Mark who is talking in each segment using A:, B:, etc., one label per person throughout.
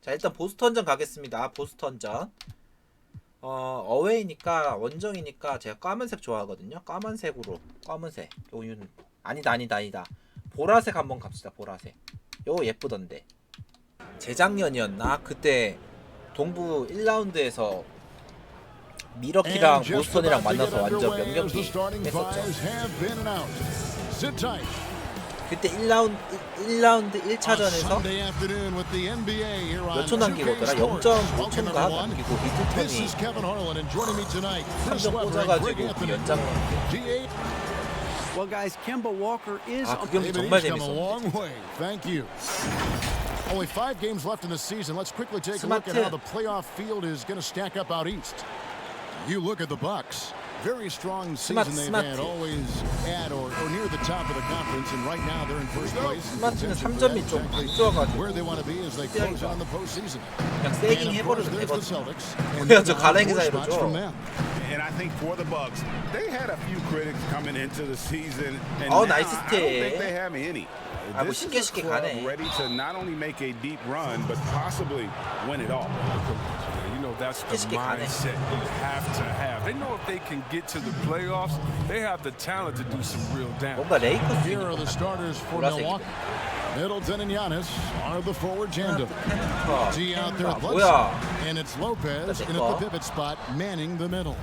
A: 자, 일단 보스턴전 가겠습니다. 보스턴전. 어웨이니까 원정이니까 제가 까만색 좋아하거든요. 까만색으로. 검은색. 요윤 아니다. 보라색 한번 갑시다. 보라색. 요거 예쁘던데. 재작년이었나? 그때 동부 1라운드에서 미러키랑 보스턴이랑 만나서 완전 명경기 했었죠. 그때 1라운드 1차전에서 몇 초 남기고더라? 0.5초인가 남기고 미들턴이 3점 꽂아가지고 그 연장 넘게. 아, 그 경기 정말 재밌었는데.
B: Only 5 games left in the season. Let's quickly take a look at how the playoff field is going to stack up out east. You look at the Bucks. Very strong season they've had, always at or near the top of the conference, and right now they're in first place.
A: 스마트는 3점이 좀 안 좋아가지고
B: Where they want to be as they close on the postseason.
A: 그냥 세깅 해버려도 되거든요. 그냥 저 가랭이 사이로 줘.
C: And I think for the Bucks, they had a few critics coming into the season, and
A: Oh,
C: now
A: nice
C: I don't think they
A: stay.
C: have any.
A: 아, 뭐
C: This
A: 쉽게
C: is a
A: 쉽게
C: club
A: 가네.
C: ready to not only make a deep run, but possibly win it all.
D: You know, that's the
A: 쉽게 가네.
D: mindset you have to have. They know if they can get to the playoffs, they have the talent to do some real damage.
A: 뭔가 레이커스
B: Here are the starters for Milwaukee. Middleton and Giannis are the forward tandem. See out there,
A: 뭐야?
B: and it's Lopez in at the pivot spot, manning the middle.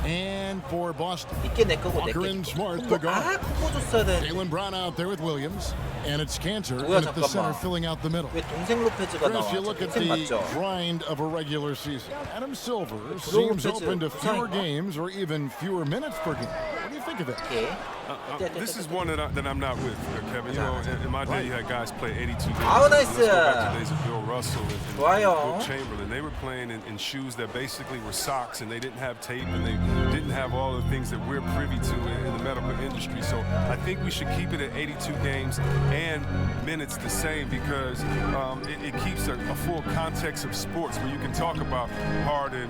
B: And for Boston,
A: 이게 내 거고 내
B: Walker
A: 게.
B: and Smart, the guard.
A: 아, 콤보 줬어야 돼.
B: Jalen Brown out there with Williams, and it's Cantor
A: 뭐야,
B: in at the center,
A: 잠깐만.
B: filling out the middle.
A: 왜 동생 로페즈가 나와?
B: Chris, you look at
A: 동생
B: the
A: 맞죠?
B: grind of a regular season. Adam Silver seems open to fewer games or even fewer minutes per game. What do you think of that?
A: 오케이.
D: This is one that I'm not with, Kevin. You know, in my day, you had guys play 82 games.
A: 아우, 나이스.
D: Let's go back to the days of Bill Russell and
A: 좋아요.
D: Will Chamberlain. They were playing in shoes that basically were socks, and they didn't have tape, and they didn't have all the things that we're privy to in the medical industry. So I think we should keep it at 82 games and minutes the same, because it keeps a full context of sports where you can talk about Harden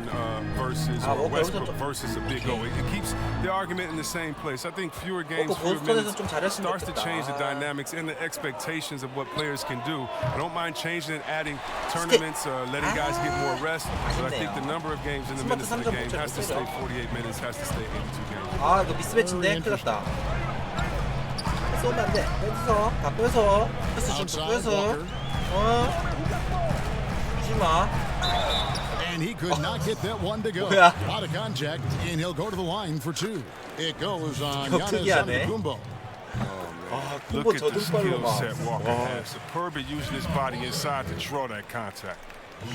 D: versus or Westbrook versus a Big O. It keeps the argument in the same place. I think fewer games, fewer minutes starts to change the dynamics and the expectations of what players can do. I don't mind changing and adding tournaments, letting guys get more rest, but I think the number of games and the minutes of the game has to stay 48 minutes, has to stay 82 games.
A: 아, 이거 미스매치인데? 큰일 났다. 쏘면 안 돼. 뺏어. 다 뺏어. 패스 좀 뺏어. 주지 마.
B: And he could not get that one to go.
A: 뭐야?
B: Out of contact, and he'll go to the line for 2. It goes on Giannis
A: 특이하네.
B: Antetokounmpo.
A: 아,
D: Look
A: 콤보
D: at the
A: 저등발로
D: skill
A: 막.
D: set Walker has. Superb at using his body inside to draw that contact.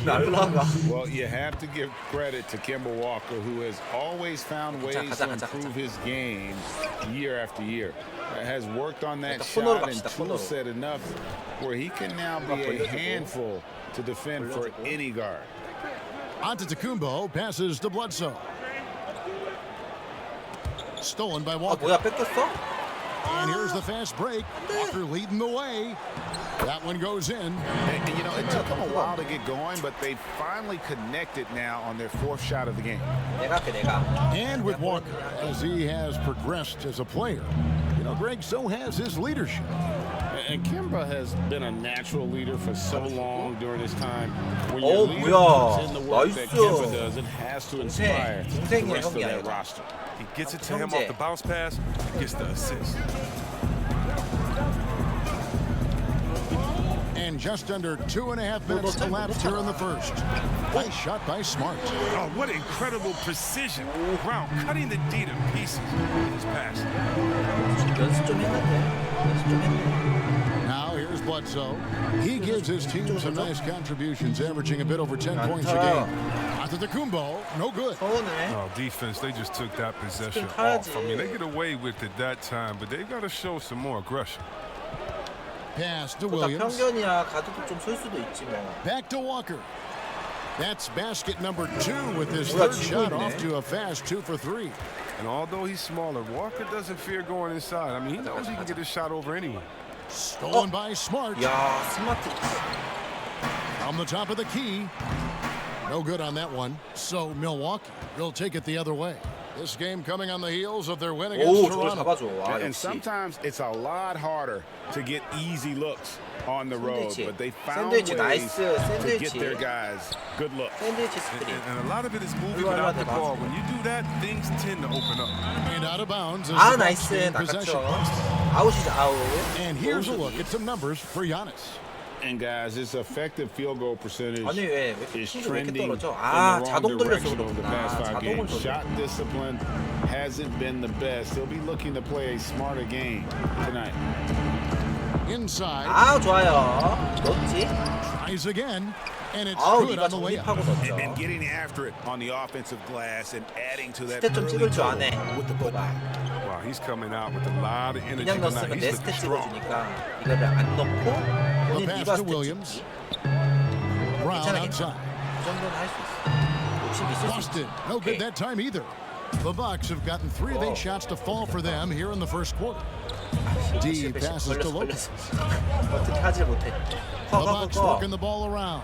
A: 날라가.
C: Well, you have to give credit to Kemba Walker, who has always found ways to improve his game year after year. Has worked on that shot and tool set enough where he can now be a handful to defend for any guard.
B: Antetokounmpo passes to Bledsoe. Stolen by
A: 아,
B: Walker.
A: 뭐야, 뺏겼어?
B: And here's the fast break. Walker leading the way. That one goes in.
C: And, you know, it took them a while to get going, but they finally connected now on their 4th shot of the game.
A: 내가 할게, 내가.
B: And with Walker, as he has progressed as a player, you know, Greg, so has his leadership.
C: And Kemba has been a natural leader for so long during his time. When
A: Oh,
C: your leader
A: 뭐야.
C: puts in the work that
A: 나이스.
C: Kemba does, it has to inspire the
A: 동생이야,
C: rest of
A: 형이야,
C: that
A: 이거.
C: roster.
D: He gets it to him off the bounce pass, gets the assist.
B: And just under 2.5 minutes elapsed here in the first. Nice shot by Smart.
D: Oh, what incredible precision. Brown cutting the D to pieces in his pass.
A: 연습 좀 했는데.
B: Now here's Bledsoe. He gives his team some nice contributions, averaging a bit over 10 points a game. Antetokounmpo, no good.
A: 서운해.
D: Oh, defense, they just took that possession
A: 타야지.
D: off. I mean, they get away with it that time, but they got to show some more aggression.
B: Pass to
A: 다
B: Williams.
A: 편견이야. 가드도 좀 쏠 수도 있지 뭐.
B: Back to Walker. That's basket number 2 with his
A: 뭐야,
B: third
A: 지고
B: shot
A: 있네.
B: off to a fast 2 for 3.
D: And although he's smaller, Walker doesn't fear going inside. I mean, he knows he can get his shot over anyone.
B: Stolen by Smart.
A: 야, 스마트.
B: From the top of the key. No good on that one. So Milwaukee will take it the other way. This game coming on the heels of their win
A: 오,
B: against
A: 저걸
B: Toronto.
A: 잡아줘. 아,
C: And
A: 역시.
C: sometimes it's a lot harder to get easy looks on the road,
A: 샌드위치.
C: but they found
A: 샌드위치,
C: ways
A: 나이스.
C: to get
A: 샌드위치.
C: their guys good looks.
A: 샌드위치
D: And,
A: 스크린.
D: and a lot of it is moving
A: Everyone
D: without
A: had
D: the
A: their
D: ball.
A: bounce.
D: When you do that, things tend to open up.
B: And out of bounds as
A: 아,
B: the Bucks
A: 나이스.
B: gain
A: 나갔죠.
B: possession.
A: 아웃이죠, 아웃.
B: And here's a look at some numbers for Giannis.
C: And guys, this effective field goal percentage
A: 아니 왜
C: is
A: 왜 이렇게
C: trending in
A: 떨어져?
C: the
A: 아,
C: wrong
A: 자동 돌려서
C: direction over the past
A: 그렇구나.
C: 5
A: 자동을
C: games.
A: 돌려.
C: Shot discipline hasn't been the best. He'll be looking to play a smarter game tonight.
B: Inside,
A: 아, 좋아요. 넣었지?
B: tries again, and it's
A: 아우,
B: good
A: 니가
B: on the way
A: 정립하고
B: up.
A: 넣었죠.
C: And getting after it on the offensive glass and adding to that
A: 스탯 좀
C: early
A: 찍을 줄
C: total
A: 아네.
C: with the putback.
D: Wow, he's coming out with a lot of energy
A: 그냥
D: tonight.
A: 넣었으면
D: He's
A: 내
D: looking
A: 스탯
D: strong.
A: 찍어주니까 이거를 안 넣고 본인
B: pass
A: 리바
B: to
A: 스탯
B: Williams.
A: 찍기.
B: Brown
A: 괜찮아,
B: outside.
A: 괜찮아. 그 정도는 할 수 있어. 욕심 있을 수 있어.
B: Boston, no good that time either. The Bucks have gotten 3 of 8 shots to fall for them here in the first quarter. D passes to Lopez.
A: 어떻게 하질 못해.
B: The Bucks working the ball around.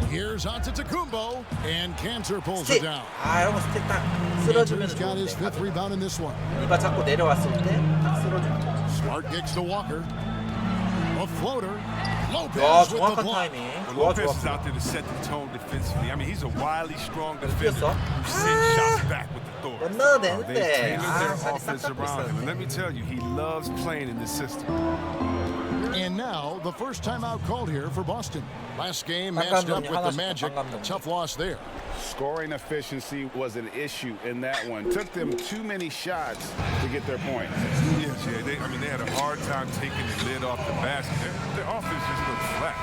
B: Here's Antetokounmpo, and Cantor pulls it
A: 스틱.
B: down.
A: 아, 이런 거 스틱 딱 쓸어주면
B: Cantor's got his 5th
A: 좋은데.
B: rebound in this one.
A: 리바 잡고 내려왔을 때 딱 쓸어주는 거지.
B: Smart kicks to Walker. A floater.
A: 야,
B: Lopez with the
A: 정확한
B: block.
A: 타이밍.
D: Well,
A: 좋아,
D: Lopez
A: 좋아.
D: is out there to set the tone defensively. I mean, he's a wildly strong defender
A: 뛰었어?
D: who sends shots back with authority.
A: 못 넣어도
D: They
A: 되는데.
D: tailored
A: 아,
D: their
A: 살이
D: offense
A: 싹 잡고
D: around him. And
A: 있었는데.
D: let me tell you, he loves playing in this system.
B: And now the first timeout called here for Boston. Last game
A: 방
B: matched up
A: 감독님
B: with the
A: 하나씩
B: Magic.
A: 방 감독님.
B: Tough loss there.
C: Scoring efficiency was an issue in that one. Took them too many shots to get their points.
D: Yes, yeah. They had a hard time taking the lid off the basket. Their offense just looked flat.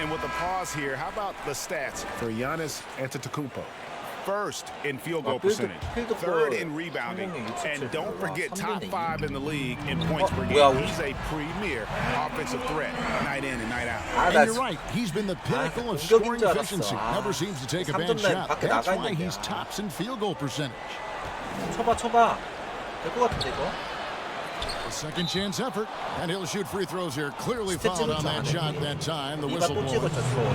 C: And with the pause here, how about the stats for Giannis Antetokounmpo? First in field goal percentage, third in rebounding, and don't forget top 5 in the league in points per game. He's a premier offensive threat night in and night out.
B: And you're right. He's been the pinnacle of scoring efficiency. Never seems to take a bad shot. That's why he's tops in field goal percentage.
A: 쳐봐, 쳐봐. 될 것 같은데 이거.
B: A second chance effort, and he'll shoot free throws here. Clearly fouled on that shot that time. The whistle blows.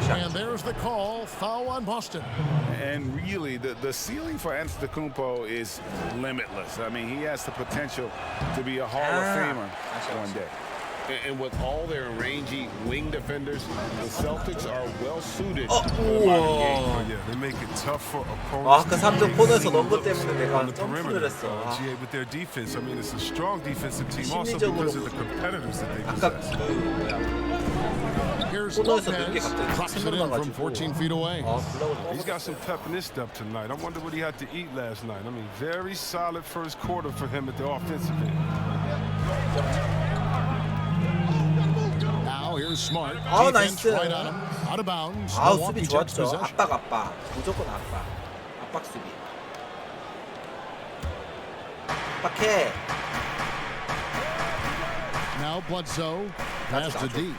B: And there's the call. Foul on Boston.
C: And really, the ceiling for Antetokounmpo is limitless. I mean, he has the potential to be a Hall of Famer one day. And with all their rangy wing defenders, the Celtics are well suited for the modern game.
D: Oh, yeah, they make it tough for
A: 아,
D: opponents.
A: 그 3점 코너에서 넣은 것 때문에
D: on
A: 내가
D: the
A: 점프를
D: perimeter.
A: 했어. 아,
D: GA with their defense. I mean, it's a strong defensive team also
A: 심리적으로
D: because of the competitors that they
A: 아까
D: possess.
A: 그 뭐야.
B: Here's
A: 코너에서 넣은 게
B: Lopez.
A: 갑자기
B: Drops it
A: 침으로
B: in from
A: 나가지고.
B: 14 feet away.
A: 아, 블락을
D: He's got some pep in his step tonight. I wonder what he had to eat last night. I mean, very solid first quarter for him at the offensive end.
B: Now here's Smart.
A: Oh,
B: Defense
A: nice.
B: right on him. Out of bounds.
A: 아우,
B: Milwaukee
A: 수비
B: takes
A: 좋았죠.
B: possession.
A: 압박. 무조건 압박 수비. 압박해.
B: Now Bledsoe. Pass to D.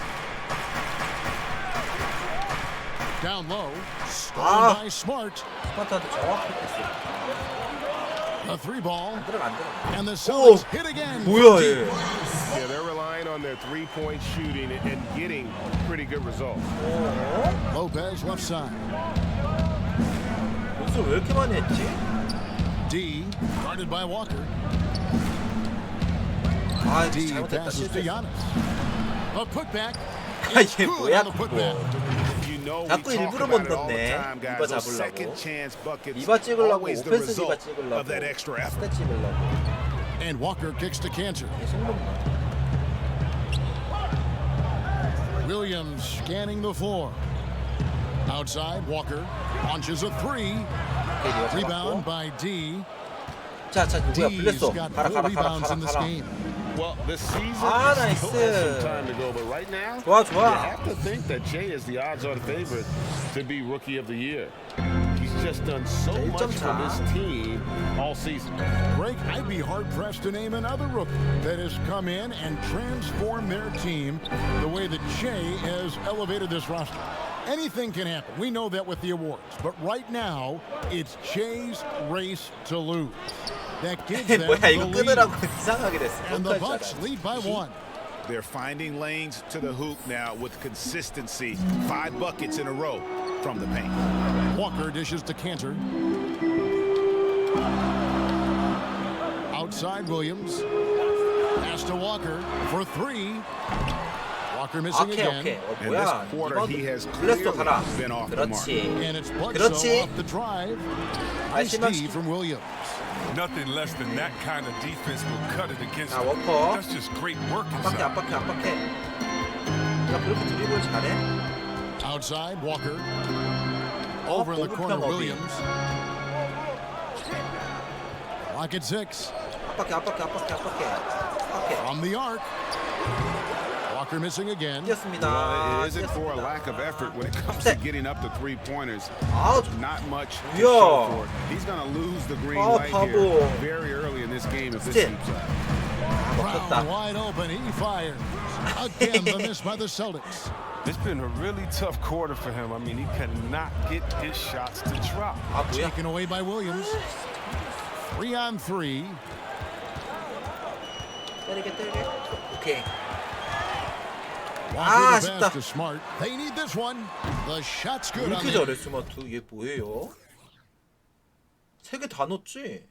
B: Down low. Stolen by Smart.
A: 스마트한테 정확히 됐어.
B: A 3-ball.
A: 안 들어가.
B: And the Celtics hit again.
A: 뭐야 얘.
C: Yeah, they're relying on their three-point shooting and getting pretty good results.
B: Lopez left side.
A: 연습 왜 이렇게 많이 했지?
B: D guarded by Walker.
A: 아,
B: D
A: 잘못했다.
B: passes to
A: 실수했어.
B: Giannis. A putback.
A: 아,
B: It's
A: 이게
B: good
A: 뭐야
B: on the putback.
C: You know, we
A: 자꾸
C: talk
A: 일부러
C: about it
A: 못
C: all the
A: 넣네.
C: time, guys.
A: 리바
C: Those
A: 잡으려고.
C: second chance buckets
A: 리바 찍으려고
C: always the
A: 오펜스 리바
C: result
A: 찍으려고
C: of that extra effort.
A: 스탯 찍으려고
B: And Walker kicks to Cantor.
A: 계속 먹나.
B: Williams scanning the floor. Outside, Walker launches a 3. Rebound by D.
A: 자, 누구야?
B: D's
A: 블레소.
B: got
A: 가라.
B: 4 rebounds in this
A: 가라.
B: game.
C: Well, the season
A: Ah,
C: still
A: nice.
C: has some time to go, but right now,
A: 좋아.
C: you have to think that Jay is the odds-on favorite to be Rookie of the Year. He's just done so much for this team all season.
B: Greg, I'd be hard-pressed to name another rookie that has come in and transformed their team the way that Jay has elevated this roster. Anything can happen. We know that with the awards. But right now, it's Jay's race to lose. That gives them
A: 뭐야
B: the
A: 이거
B: lead.
A: 끊으라고 이상하게 됐어.
B: And the
A: 못
B: Bucks
A: 갈 줄
B: lead by 1.
C: They're finding lanes to the hoop now with consistency. 5 buckets in a row from the paint.
B: Walker dishes to Cantor. Outside Williams. Pass to Walker for 3. Walker missing again.
A: 오케이.
C: In this
A: 뭐야?
C: quarter, he has
A: 블레스도 가라.
C: clearly been off the mark.
A: 그렇지.
B: And it's Bledsoe
A: 그렇지.
B: off the drive. Nice D from Williams.
D: Nothing less than that kind of defense will cut it against
A: 자,
D: them.
A: 워커.
D: That's just great work
A: 압박해,
D: inside.
A: 압박해. 야, 그렇게 드리블 잘해?
B: Outside Walker. Over in the corner Williams. Lock at 6.
A: 압박해.
B: From the arc. Walker missing again.
A: 뛰었습니다.
C: Well, it isn't for a lack of effort when it comes to getting up to 3-pointers.
A: 아우,
C: Not much to
A: 야.
C: show for it. He's going to lose the green light
A: 바보.
C: here very early in this game if this
A: 스틸.
C: keeps up.
B: Brown
A: 먹혔다.
B: wide open. He fires. Again, the miss by the Celtics.
D: It's been a really tough quarter for him. I mean, he cannot get his shots to drop.
A: 아, 뭐야?
B: Taken away by Williams. 3-on-3.
A: 때리게. 오케이.
B: Walker the
A: 아쉽다.
B: pass to Smart. They need this one. The shot's good on
A: 이렇게
B: the
A: 잘해, 스마트. 얘 뭐예요? 3개 다 넣었지?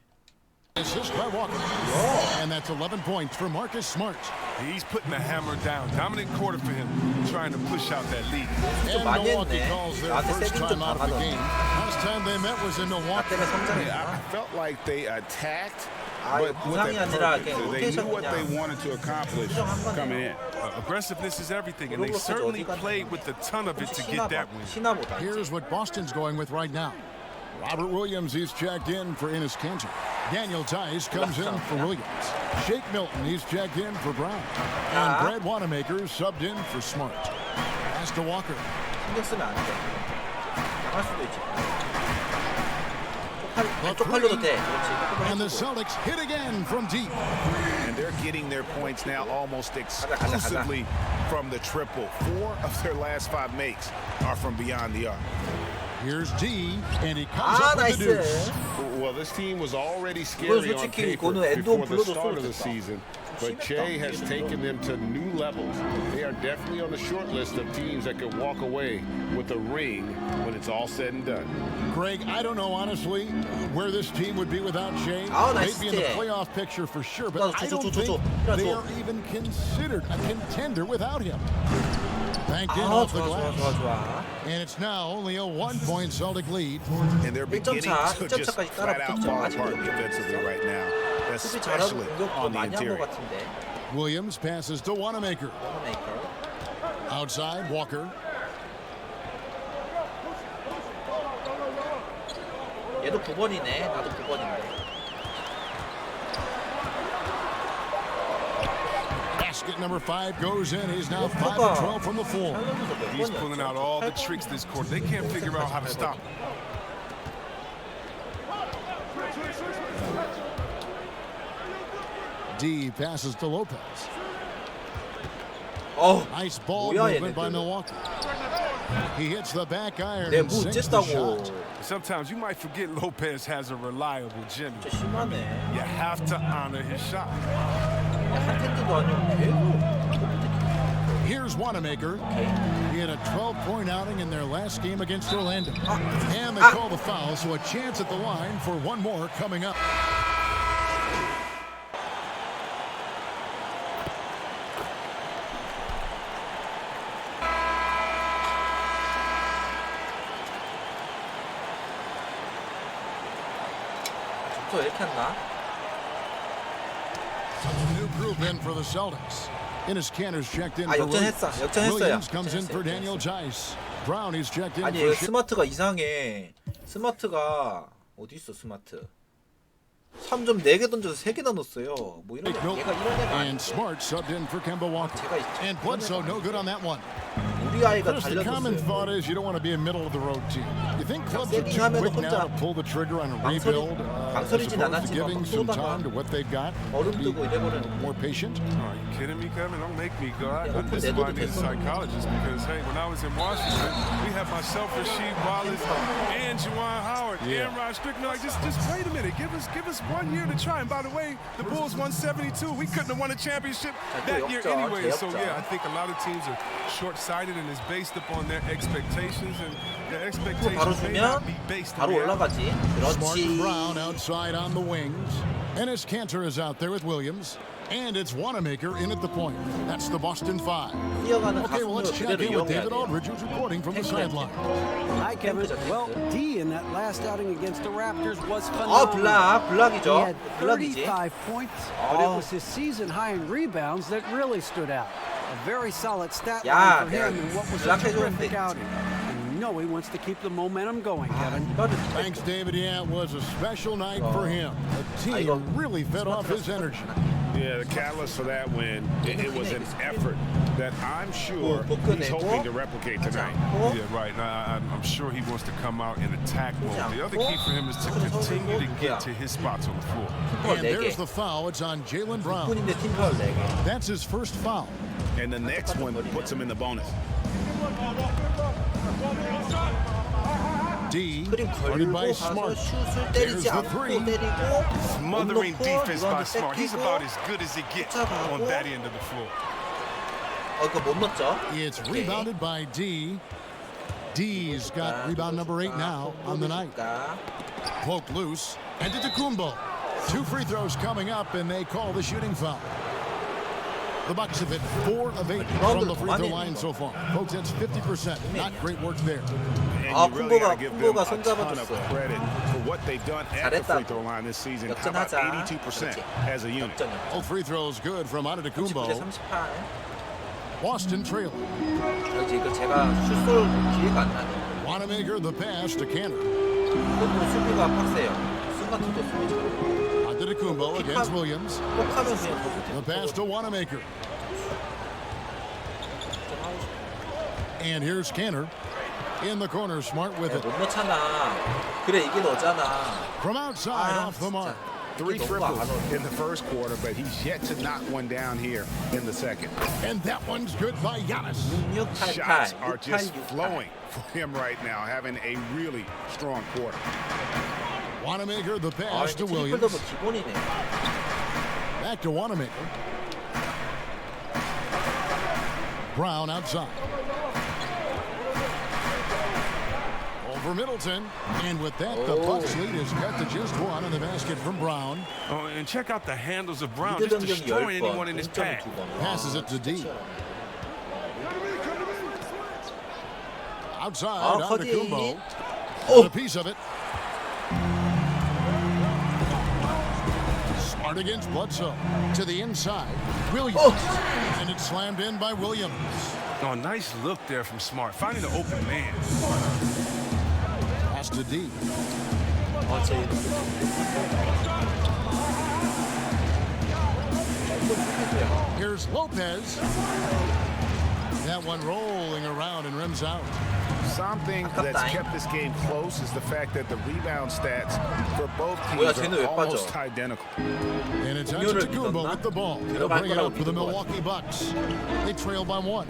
B: assist by Walker. And that's 11 points for Marcus Smart.
D: He's putting the hammer down. Dominant quarter for him, trying to push out that lead.
B: And
A: 많이
B: Milwaukee
A: 했네.
B: calls their
A: 나한테
B: first
A: 세빙 좀
B: time out of the
A: 당하던데.
B: game. Last time they met was in
A: 나
B: Milwaukee.
A: 때문에
C: I
A: 성장했나?
C: felt like they attacked,
A: 아,
C: but with
A: 부상이
C: a
A: 아니라
C: purpose.
A: 그냥
C: They knew what
A: 로테이션
C: they
A: 그냥.
C: wanted to accomplish coming in.
D: Aggressiveness is everything, and they certainly played with a ton of it to get that win.
A: 신화보다.
B: Here's what Boston's going with right now. Robert Williams, he's checked in for Enes Kanter. Daniel Tice comes in for Williams. Shake Milton, he's checked in for Brown. And Brad Wanamaker subbed in for Smart. Pass to Walker.
A: 신경 쓰면 안 돼. 나갈 수도 있지. 쪽팔려도 돼.
B: And the
A: 그렇지.
B: Celtics hit again from deep.
C: And they're getting their points now almost exclusively from the triple. 4 of their last 5 makes are from beyond the arc.
B: Here's D, and he comes
A: 아,
B: up with the deuce.
A: 나이스.
C: Well, this team was already scary on
A: 솔직히
C: paper
A: 이거는 엔드원
C: before the
A: 불러도
C: start of the
A: 쏘겠다.
C: season, but Che has taken them to new levels. They are definitely on the short list of teams that could walk away with a ring when it's all said and done.
B: Greg, I don't know honestly where this team would be without Shea.
A: Oh, nice
B: They'd be in the
A: steal.
B: playoff picture for sure, but
A: No,
B: I don't think they are even considered a contender without him. Banked in
A: 아,
B: off the glass.
A: 좋아.
B: And it's now only a 1-point Celtic lead.
C: And they're beginning to just flat out fall apart defensively right now,
A: 수비 잘하고
C: especially
A: 공격도
C: on the
A: 많이 한 것
C: interior.
A: 같은데.
B: Williams passes to Wanamaker.
A: 워너메이커.
B: Outside, Walker.
A: 얘도 9번이네. 나도 9번인데.
B: Basket number 5 goes in. He's now 5 of 12 from the floor.
D: He's pulling out all the tricks this quarter. They can't figure out how to stop him.
B: D passes to Lopez.
A: 어우,
B: Nice ball
A: 뭐야,
B: movement by
A: 얘네들.
B: Milwaukee. He hits the back iron
A: 내
B: and
A: 무
B: sinks the
A: 쨌다고.
B: shot.
D: Sometimes you might forget Lopez has a reliable Jimmy.
A: 진짜 심하네.
D: You have to honor his shot.
A: 한 텐트도 아니고 계속.
B: Here's Wanamaker. He had a 12-point outing in their last game against Orlando. And they call the foul, so a chance at the line for one more coming up.
A: 저 이렇게 했나?
B: New group in for the Celtics. Enes Kanter's checked in
A: 아,
B: for
A: 역전했어.
B: Williams.
A: 역전했어요.
B: Williams comes in for Daniel Tice. Brown is checked in
A: 아니,
B: for
A: 얘 스마트가 이상해. 스마트가 어디 있어, 스마트? 3점 4개 던져서 3개나 넣었어요. 뭐 이런 애, 얘가 이런 애가
B: And
A: 아닌데.
B: Smart subbed in for Kemba Walker.
A: 제가 있죠.
B: And Bledsoe no good on that one.
A: 우리 아이가
B: Chris, the common thought
A: 달려줬어요.
B: is you don't want to be a middle of the road team. You think clubs are too
A: 세팅하면
B: quick now
A: 혼자
B: to pull the trigger on a rebuild, as
A: 망설이진
B: opposed to
A: 않았지만
B: giving
A: 막
B: some
A: 쏘다가
B: time to what they've got?
A: 얼음
B: Be
A: 뜨고 이래버리는.
B: more patient.
D: Are you kidding me, Kevin? Don't make me go.
A: open
D: This is
A: 내둬도
D: why I need a
A: 됐어.
D: psychologist because, hey, when I was in Washington, we had myself, Rasheed Wallace, and Juwan Howard, and Rod Strickland. Like, just wait a minute. Give us 1 year to try. And by the way, the Bulls won 72. We couldn't have won a championship that year anyway. So, yeah, I think a lot of teams are short-sighted and it's based upon their expectations. And their
A: 바로
D: expectations may
A: 주면
D: not be based on
A: 바로
D: reality.
A: 올라가지.
B: Smart and
A: 그렇지.
B: Brown outside on the wings. Ennis Cantor is out there with Williams. And it's Wanamaker in at the point. That's the Boston 5.
A: 뛰어가는
B: Okay, well, let's
A: 가슴으로
B: check
A: 그대로
B: in with
A: 이용해야
B: David
A: 돼요.
B: Aldridge, who's reporting from the sideline.
E: Hi, Kevin.
A: 탱크죠,
E: Well,
A: 탱크.
E: D in that last outing against the Raptors was
A: 아
E: phenomenal.
A: 블락이죠.
E: He had
A: 블락이지.
E: 35 points, but it
A: Oh.
E: was his season high in rebounds that really stood out. A very solid stat
A: 야,
E: line for him in what was a
A: 블락해줬는데.
E: terrific outing. And you know he wants to keep the momentum going,
A: 아,
E: Kevin.
A: 이거를
B: Thanks, David. Yeah, it was a special night for him. The team
A: 이거
B: really fed off his energy.
C: Yeah, the catalyst for that win, it was an effort that I'm sure
A: 못
C: he's
A: 꺼내고
C: hoping to replicate tonight.
A: 고
D: Yeah, right. Now, I'm sure he wants to come out in attack mode. The other key for him is to continue to get to his spots on the floor.
A: 팀파울
B: And
A: 4개.
B: there's the foul. It's on Jaylen Brown.
A: 6분인데 팀파울 4개.
B: That's his first foul.
C: And the next one puts him in the bonus.
B: D,
A: 그림
B: guarded by
A: 걸고 가서
B: Smart.
A: 슛을
B: There's
A: 때리지
B: the
A: 않고
B: three.
A: 때리고
D: Smothering
A: 못 넣고
D: defense by
A: 리바운드
D: Smart. He's
A: 뺏기고.
D: about as good as it gets on that end of the floor.
A: 이거 못 넣었죠?
B: It's
A: 오케이.
B: rebounded by D. D's got rebound number 8 now on the night. Poked loose. And to Kumbo. 2 free throws coming up, and they call the shooting foul. The Bucks have hit 4 of 8 from the free throw line so far. Folks, that's 50%. Not great work there.
C: And
A: 아,
C: you really got to
A: 쿤보가-
C: give them
A: 쿤보가
C: a
A: 손
C: ton of
A: 잡아줬어요.
C: credit for what they've done at the
A: 잘했다.
C: free throw line this season. How about
A: 역전하자.
C: 82% as a unit?
A: 역전.
B: All free throws good from
A: 39대
B: Antetokounmpo.
A: 38.
B: Boston trailing.
A: 그렇지, 이거 제가 슛쏠 기회가 안 나네.
B: Wanamaker the pass to Cantor.
A: 너무 수비가 빡세요. 순간투도 수비 잘해.
B: Antetokounmpo against Williams.
A: 꼭 하면 그냥
B: The pass to Wanamaker. And here's Cantor. In the corner, Smart with it.
A: 못 넣잖아. 그래, 이게 너잖아.
B: From outside,
A: 아,
B: off the mark.
A: 진짜.
C: 3
A: 이게 너무
C: triples
A: 안 오네.
C: in the first quarter, but he's yet to knock one down here in the second.
B: And that one's good by Giannis.
A: 688.
C: Shots are just
A: 68.
C: flowing for him right now, having a really strong quarter.
B: Wanamaker the
A: 아,
B: pass to
A: 이게 트리플
B: Williams.
A: 더블 기본이네.
B: Back to Wanamaker. Brown outside. Over Middleton. And with that, the Bucks lead is cut to just 1 on the basket from Brown.
D: Oh, and check out the handles of Brown,
A: 미드
D: just
A: 변경이
D: destroying
A: 10번,
D: anyone in his
A: 동점을
D: path.
A: 2번.
B: Passes it to D. Outside,
A: 아,
B: Antetokounmpo.
A: 커디.
B: A piece of it. Smart against Bledsoe. To the inside. Williams. And it's slammed in by Williams.
D: Oh, nice look there from Smart, finding an open man.
B: Pass to D.
A: 아, 제
B: Here's Lopez. That one rolling around and rims out.
C: Something that's kept this game close is the fact that the rebound stats for both
A: 뭐야,
C: teams
A: 쟤는 왜
C: are almost
A: 빠져?
C: identical.
B: And it's
A: 공격을
B: Antetokounmpo
A: 믿었나?
B: with the ball. They'll
A: 들어갈
B: bring it
A: 거라고
B: out for the
A: 믿은 것
B: Milwaukee Bucks. They trail by 1.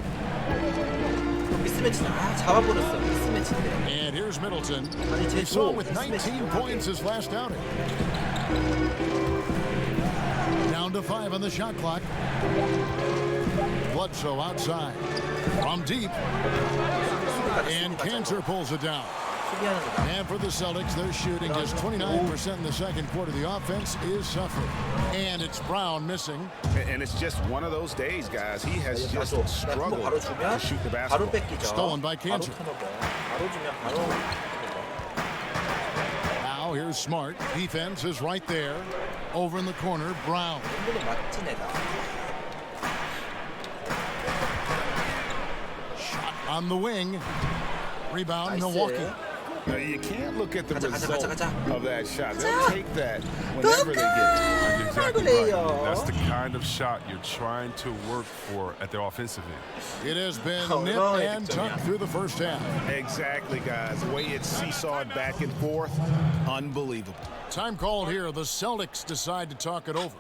A: 미스매치. 아, 잡아버렸어. 미스매치인데.
B: And here's Middleton.
A: 아니, 쟤
B: We saw
A: 줘.
B: him with 19
A: 미스매치.
B: points his last outing. Down to 5 on the shot clock. Bledsoe outside. From deep. And Cantor pulls it down.
A: 수비하는 거다.
B: And for the Celtics, they're shooting just 29% in the second quarter. The offense is suffering. And it's Brown missing.
C: And it's just one of those days, guys. He has just
A: 바로
C: struggled
A: 바로
C: to
A: 주면
C: shoot the
A: 바로
C: basketball.
A: 뺏기죠.
B: Stolen by
A: 바로
B: Cantor.
A: 턴오버. 바로 주면 바로 턴오버.
B: Now here's Smart. Defense is right there. Over in the corner, Brown.
A: 이거는 맞지 내가.
B: Shot on the wing. Rebound,
A: 나이스.
B: Milwaukee.
C: Now, you can't look at the
A: 가자,
C: result
A: 가자.
C: of that shot. They'll take that whenever they get it.
D: You're exactly right. That's the kind of shot you're trying to work for at the offensive end.
B: It has been nip and tuck through the first half.
C: Exactly, guys. The way it's seesawed back and forth, unbelievable.
B: Time called here. The Celtics decide to talk it over.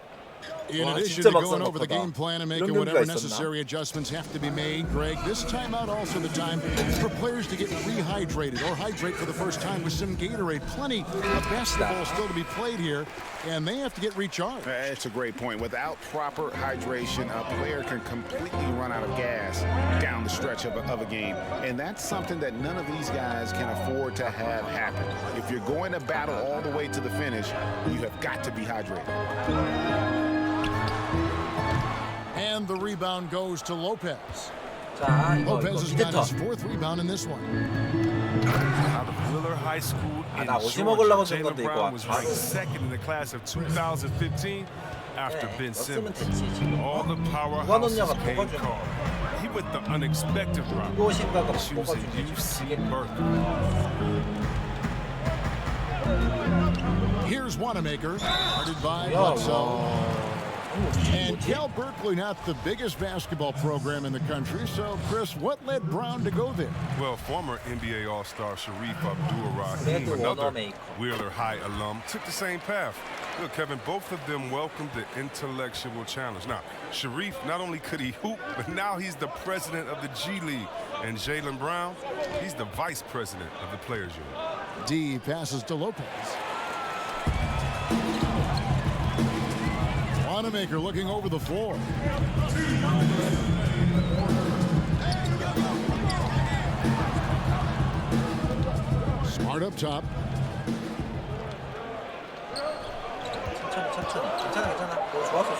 B: In
A: Wow,
B: addition
A: 진짜
B: to going over the
A: 막상
B: game plan and making
A: 이런
B: whatever
A: 경기가 있었나?
B: necessary adjustments have to be made, Greg, this timeout also the time for players to get rehydrated or hydrate for the first time with some Gatorade. Plenty of basketball still to be played here, and they have to get recharged.
C: It's a great point. Without proper hydration, a player can completely run out of gas down the stretch of a game. And that's something that none of these guys can afford to have happen. If you're going to battle all the way to the finish, you have got to be hydrated.
B: And the rebound goes to Lopez.
A: 자, 이거
B: Lopez has got his
A: 미드턴.
B: fourth rebound in this one.
D: Out of Wheeler High School in
A: 나 오지 먹으려고
D: Georgia,
A: 준
D: Jaylen
A: 건데 이거
D: Brown was
A: 아,
D: ranked second in the class of 2015 after Ben
A: 넣었으면
D: Simmons.
A: 됐지 지금.
D: All the
A: 누가
D: powerhouses
A: 넣냐가
D: came
A: 뽑아주는
D: calling. He went the unexpected route,
A: 무엇인가가
D: choosing
A: 뽑아주는
D: UC Berkeley.
B: Here's Wanamaker, guarded by Bledsoe. And Cal Berkeley, not the biggest basketball program in the country. So, Chris, what led Brown to go there?
D: Well, former NBA All-Star Sharif Abdul-Rahim, another Wheeler High alum, took the same path. Look, Kevin, both of them welcomed the intellectual challenge. Now, Sharif, not only could he hoop, but now he's the president of the G League. And Jaylen Brown, he's the vice president of the Players Union.
B: D passes to Lopez. Wanamaker looking over the floor. Smart up top.
A: 괜찮아. 좋았어.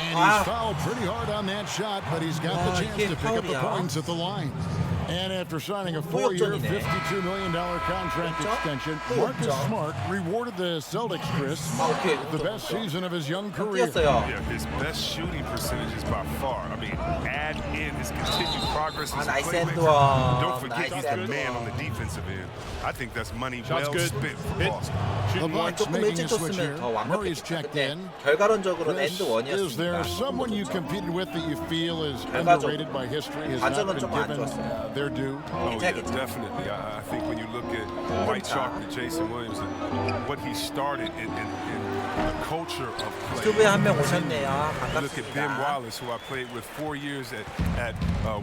B: And he's fouled pretty hard on that shot, but he's got the chance
A: 이게
B: to pick up the
A: 파울이야.
B: points at the line. And after signing a 4-year,
A: 무역전이네.
B: $52 million contract extension, Marcus Smart rewarded the Celtics, Chris,
A: 오케이.
B: with the best season of his young career.
A: 뛰었어요.
D: Yeah, his best shooting percentages by far. I mean, add in his continued progress as a
A: nice
D: playmaker.
A: end-one.
D: Don't forget
A: Nice
D: he's the
A: end-one.
D: man on the defensive end. I think that's money well
F: good.
D: spent for
F: Hit.
D: Boston.
B: The Bucks
A: 조금
B: making
A: 일찍
B: a switch here.
A: 줬으면 더
B: Murray's
A: 완벽했겠다.
B: checked
A: 근데
B: in.
A: 결과론적으로는
B: Chris,
A: 엔드
B: is there
A: 원이었습니다.
B: someone you competed with that you feel is
A: 결과적-
B: underrated by history, has
A: 과정은
B: not been
A: 좀 안
B: given
A: 좋았어요.
B: their due?
D: Oh, yeah,
A: 괜찮아.
D: definitely. I think when you look at White Chocolate, Jason Williams, and what he started in the culture of play.
A: 유튜브에 한 명 오셨네요.
D: You look at Ben
A: 반갑습니다.
D: Wallace, who I played with 4 years at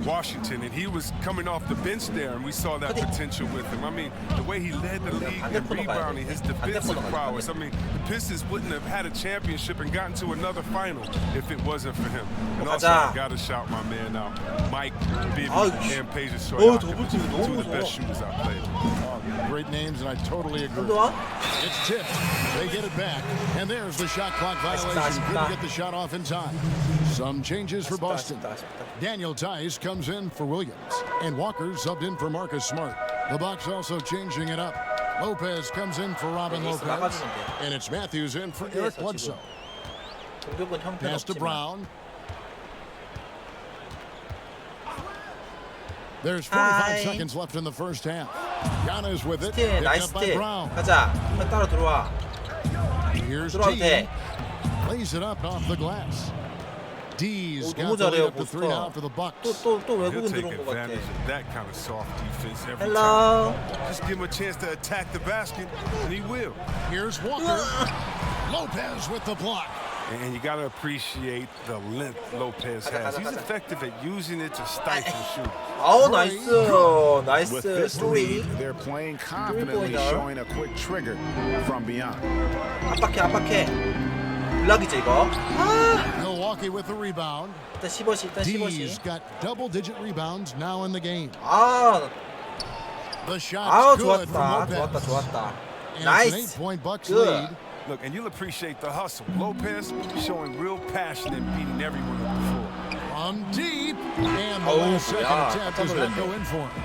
D: Washington, and he was coming off the bench there, and we saw that potential with him. I mean, the way he led the league in rebounding, his defensive prowess. I mean, the Pistons wouldn't have had a championship and gotten to another final if it wasn't for him. And also, I got to shout my man out, Mike Bibby and Peja Soyaka, two of the best shooters I played with.
B: Great names, and I totally agree.
A: 좋아?
B: It's tipped. They get it back. And there's the shot clock violation. Couldn't get the shot off in time. Some changes for Boston. Daniel Tice comes in for Williams. And Walker subbed in for Marcus Smart. The Bucks also changing it up. Lopez comes in for Robin Lopez. And it's Matthews in for Eric Bledsoe.
A: 공격은
B: Pass to
A: 형편없지만
B: Brown. There's 45 seconds left in the first half. Giannis with it.
A: 스틸,
B: Picked
A: 나이스
B: up by
A: 스틸.
B: Brown.
A: 가자. 한명 따라 들어와.
B: Here's
A: 들어와도
B: D.
A: 돼.
B: Lays it up off the glass. D's
A: 너무
B: got the lead
A: 잘해요,
B: up to 3 now
A: 보스턴.
B: for the Bucks.
A: 또
D: He'll
A: 외국인
D: take
A: 들어온 것 같아.
D: advantage of that kind of soft defense every
A: Hello.
D: time. Just give him a chance to attack the basket, and he will.
B: Here's Walker. Lopez with the block.
D: And you got to appreciate the length Lopez has. He's effective at using it to stifle shooters.
A: 아우 나이스.
C: With
A: 나이스.
C: this
A: 스리.
C: lead, they're playing confidently,
A: Three-pointer.
C: showing a quick trigger from beyond.
A: 압박해. 블락이죠 이거.
B: Milwaukee with the rebound.
A: 일단 15시.
B: D's got double-digit rebounds now in the game.
A: 아,
B: The shot's
A: 아우
B: good from
A: 좋았다.
B: Lopez.
A: 좋았다.
B: And it's an
A: 나이스.
B: 8-point Bucks
A: Good.
B: lead.
D: Look, and you'll appreciate the hustle. Lopez showing real passion and beating everyone up the floor.
B: From deep. And the
A: Oh,
B: last second
A: yeah.
B: attempt does not go in for him.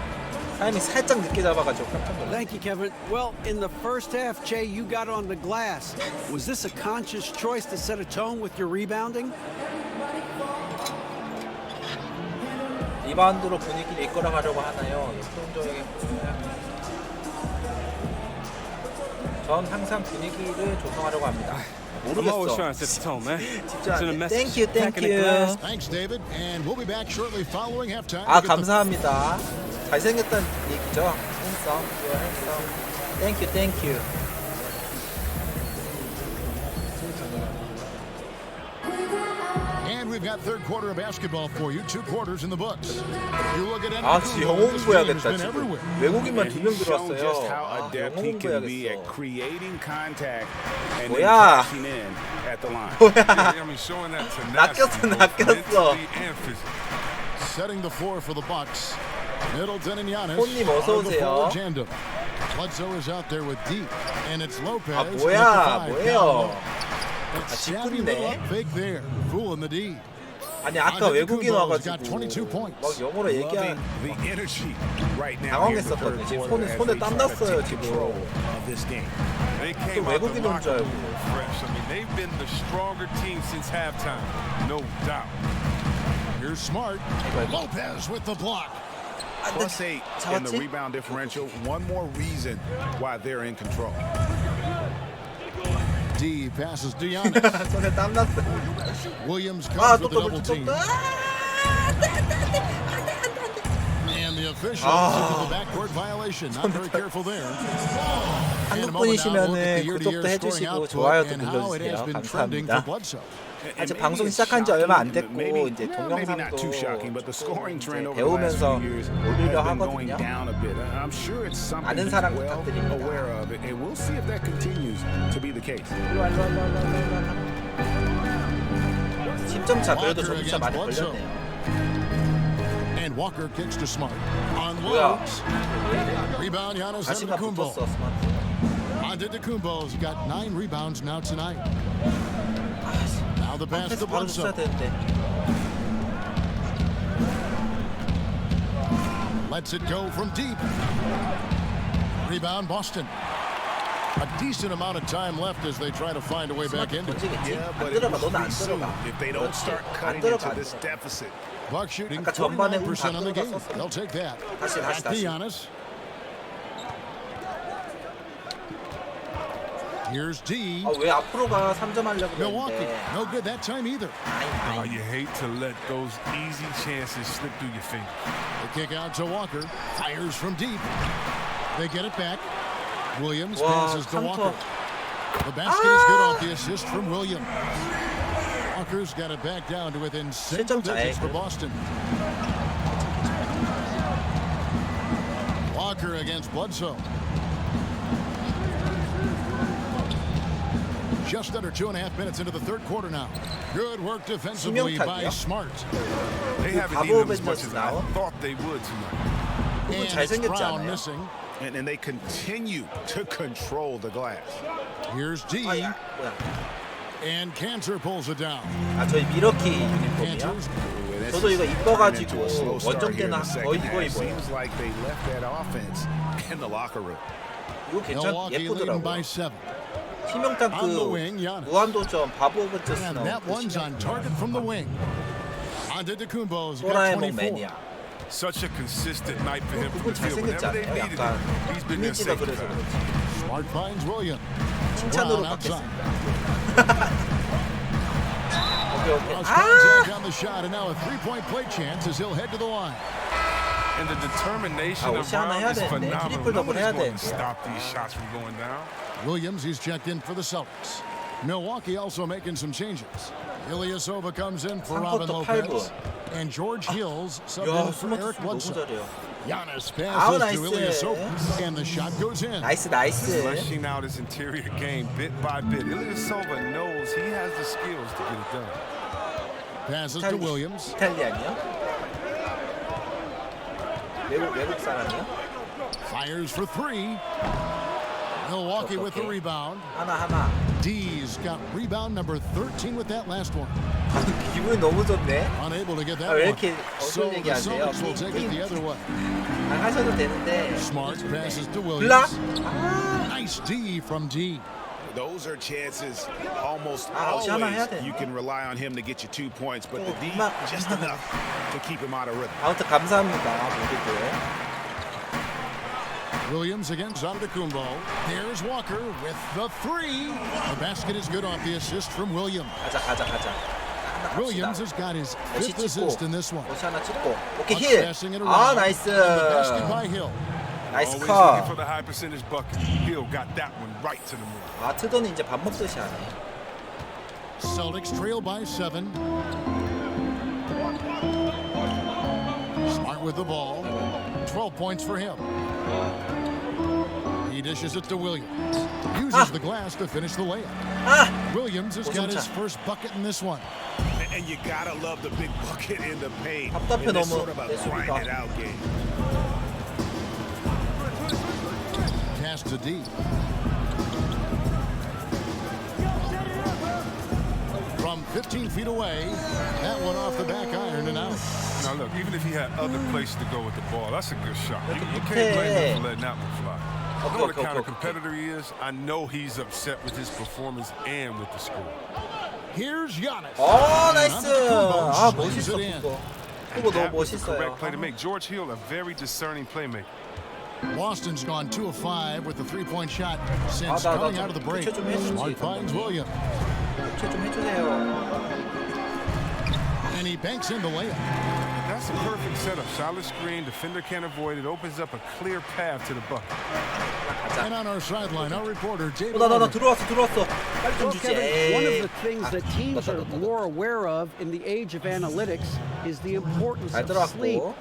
A: 타이밍 살짝 늦게 잡아가지고 깜짝 놀랐네.
E: Thank you, Kevin. Well, in the first half, Che, you got on the glass. Was this a conscious choice to set a tone with your rebounding?
A: 리바운드로 분위기를 이끌어가려고 하나요? 역동적인 전 항상 분위기를 조성하려고 합니다.
F: I'm always trying
A: 모르겠어.
F: to set the tone, man.
A: 진짜
F: Send a
A: 안 돼.
F: message.
A: Thank you, thank
F: Packing the
A: you.
F: glass.
B: Thanks, David, and we'll be back shortly following halftime.
A: 아
B: to get the
A: 감사합니다. 잘생겼다는 얘기죠. handsome, you're handsome. Thank you, thank you.
B: And we've got third quarter of basketball for you. 2 quarters in the books. You look at
A: 아 진짜 영어
B: this game has
A: 공부해야겠다
B: been
A: 지금.
B: everywhere.
A: 외국인만
C: And
A: 2명
C: he's shown just
A: 들어왔어요.
C: how
A: 아,
C: adept
A: 영어
C: he can be at
A: 공부해야겠어.
C: creating contact and then
A: 뭐야?
C: cashing in at the line.
D: Yeah, I mean, showing that tenacity, both
A: 낚였어.
D: mentally and physically.
B: Setting the floor for the Bucks. Middleton and Giannis
A: 손님 어서
B: are the
A: 오세요.
B: forward tandem. Bledsoe is out there with deep, and it's Lopez.
A: 아
B: with the
A: 뭐야
B: five
A: 뭐예요?
B: down low.
A: 아
B: Savvy
A: 직군이네.
B: little fake there, fooling the D.
A: 아니 아까 외국인
B: got 22
A: 와가지고
B: points.
A: 막 영어로 얘기한
C: Loving the energy right now here in the third
A: 당황했었거든요. 지금
C: quarter as
A: 손에
C: they
A: 땀
C: try to
A: 났어요
C: take
A: 지금.
C: control of this game.
D: They
A: 또
D: came out the
A: 외국인 온 줄
D: locker
A: 알고.
D: room fresh. I mean, they've been the stronger team since halftime, no doubt.
B: Here's Smart. Lopez with the block.
C: Plus 8 in the
A: 잡았지?
C: rebound differential. One more reason why they're in control.
B: D passes to Giannis.
A: 손에 땀 났어.
B: Williams
A: 아
B: comes
A: 또
B: with the double team. And the officials with the backcourt violation. Not very careful there. And a
A: 한국
B: moment now, look at the
A: 분이시면은
B: year-to-year
A: 구독도
B: scoring
A: 해주시고
B: output
A: 좋아요도
B: and how it has
A: 눌러주세요.
B: been trending for
A: 감사합니다.
B: Bledsoe.
A: 아직 방송 시작한 지 얼마 안 됐고 이제
C: maybe not
A: 동영상도
C: too shocking, but the scoring trend
A: 이제
C: over the last
A: 배우면서
C: few years
A: 올리려
C: has been going
A: 하거든요.
C: down a bit. I'm sure it's something
A: 아는
C: he's
A: 사람
C: well
A: 부탁드립니다.
C: aware of it, and we'll see if that continues to be the case.
A: 10점 차 그래도
B: Walker
A: 점수차 많이
B: against Bledsoe.
A: 걸렸네요.
B: And Walker kicks to Smart.
A: 뭐야?
B: Unloads. Rebound Giannis
A: 자신감
B: Antetokounmpo.
A: 붙었어 스마트.
B: Antetokounmpo's got 9 rebounds now tonight. Now the pass
A: 패스
B: to
A: 바로 줬어야
B: Bledsoe.
A: 되는데.
B: Lets it go from deep. Rebound Boston. A decent amount of time left as they try to find a way back into it.
A: 던지겠지?
C: Yeah,
A: 안
C: but it
A: 들어가
C: will
A: 너는 안
C: be soon
A: 들어가.
C: if they don't
A: 그렇지.
C: start
A: 안
C: cutting
A: 들어가
C: into
A: 안
C: this
A: 들어가.
C: deficit.
B: Buck shooting
A: 아까 전반에 운
B: 49% on the game.
A: 들어갔었어.
B: They'll take that.
A: 다시
B: Back to
A: 다시.
B: Giannis. Here's D.
A: 아 왜 앞으로 가 3점 하려고
B: Milwaukee.
A: 그랬는데.
B: No good that time either.
D: Oh, you hate to let those easy chances slip through your fingers.
B: The kick out to Walker. Fires from deep. They get it back. Williams
A: 와
B: passes to
A: 3초.
B: Walker. The basket is good off the assist from Williams. Walker's got it back down to within single digits for Boston. Walker against Bledsoe. Just under 2.5 minutes into the third quarter now. Good work defensively by
A: 심영탁이요?
B: Smart.
D: They haven't
A: 바보
D: eaten them as much as I
A: 나와?
D: thought they would tonight.
A: 누구
B: And it's
A: 잘생겼지
B: Brown
A: 않아요?
B: missing.
C: And they continue to control the glass.
B: Here's D.
A: 아야 뭐야?
B: And Cantor pulls it down.
A: 아 저희 미러키 유니폼이요?
B: Cantor's
A: 저도 이거 입어가지고 원정 때는 거의 이거 입어요.
C: Seems like they left that offense in the locker room.
A: 이거 괜찮
B: Milwaukee leading by
A: 예쁘더라고요.
B: 7.
A: 팀명탄
B: On the
A: 그
B: wing, Giannis.
A: 무한도전 바보 어벤져스
B: And
A: 나온
B: that
A: 그
B: one's on target from the wing. Antetokounmpo's got
A: 도라에몽
B: 24.
A: 매니아.
D: Such a consistent night for him from
A: 그분
D: the field.
A: 잘생겼지
D: Whenever they
A: 않아요?
D: needed
A: 약간
D: him, he's been their
A: 이미지가
D: safety
A: 그래서
D: valve.
A: 그렇지.
B: Smart finds Williams.
A: 칭찬으로
B: Brown outside.
A: 받겠습니다. 오케이 오케이.
B: Lost
A: 아!
B: contact on the shot, and now a three-point play chance as he'll head to the line.
D: And the determination
A: 아,
D: of
A: 옷이 하나 해야
D: Brown is
A: 되는데.
D: phenomenal.
A: 트리플 더블
D: Nobody's
A: 해야
D: going to
A: 되는데.
D: stop these shots from going down.
B: Williams, he's checked in for the Celtics. Milwaukee also making some changes. Ilyasova comes in for Robin
A: 상코트
B: Lopez. And George Hills subbed
A: 야
B: in for
A: 스마트
B: Eric
A: 너무
B: Bledsoe.
A: 잘해요.
B: Giannis
A: 아우,
B: passes to
A: 나이스.
B: Ilyasova, and the shot goes in.
A: 나이스 나이스.
D: Fleshing out his interior game bit by bit. Ilyasova knows he has the skills to get it done.
B: Passes to Williams.
A: 이탈리안이요? 외국 사람이요?
B: Fires for three. Milwaukee with the rebound.
A: 하나.
B: D's got rebound number 13 with that last one.
A: 기분이 너무 좋네.
B: Unable to get that
A: 아, 왜
B: one.
A: 이렇게
B: So
A: 어떤
B: the
A: 얘기하세요?
B: Celtics will take it the other way.
A: 나가셔도 되는데.
B: Smart passes to
A: 블라?
B: Williams. Nice D from D.
C: Those are chances almost
A: 혹시 하나 해야
C: always
A: 돼.
C: you can rely on him to get you 2 points, but the D
A: 엄마.
C: just enough to keep him out of rhythm.
A: 아무튼 감사합니다 모두들.
B: Williams against Antetokounmpo. There's Walker with the three. The basket is good off the assist from Williams.
A: 가자.
B: Williams has got his fifth assist in this one.
A: 옷 하나 찍고. 오케이 힐. 아 나이스.
B: Basket by Hill.
A: 나이스
D: Always
A: 컷.
D: looking for the high percentage bucket. Hill got that one right to the middle.
A: 아 트돈이 이제 밥 먹듯이 하네.
B: Celtics trail by 7. Smart with the ball. 12 points for him. He dishes it to Williams. Uses the glass to finish the layup. Williams has got his first bucket in this one.
C: And you gotta love the big bucket in the paint.
A: 답답해
C: In this
A: 너무
C: sort of a
A: 내 수비가.
C: grind it out game.
B: Pass to D. From 15 feet away, that one off the back iron and out.
D: Now look, even if he had other places to go with the ball, that's a good shot. You can't blame him for letting that one fly. I know what kind of competitor he is. I know he's upset with his performance and with the score.
B: Here's Giannis.
A: 나이스. 아 멋있어 그거 너무 멋있어요.
D: Correct play to make. George Hill, a very discerning playmaker.
B: Boston's gone 2 of 5 with the three-point shot since
A: 나
B: coming out of the break.
A: 교체 좀 해주지,
B: Smart finds Williams.
A: 교체 좀 해주세요.
B: And he banks in the layup.
D: That's a perfect setup. Solid screen, defender can't avoid it. Opens up a clear path to the bucket.
B: And on our sideline, our reporter, David.
A: 나 들어왔어. 빨리 좀
E: Well,
A: 주지.
E: Kevin, one of
A: 에이.
E: the things that teams are more aware of in the age of analytics is the importance
A: 잘
E: of sleep.
A: 들어왔고.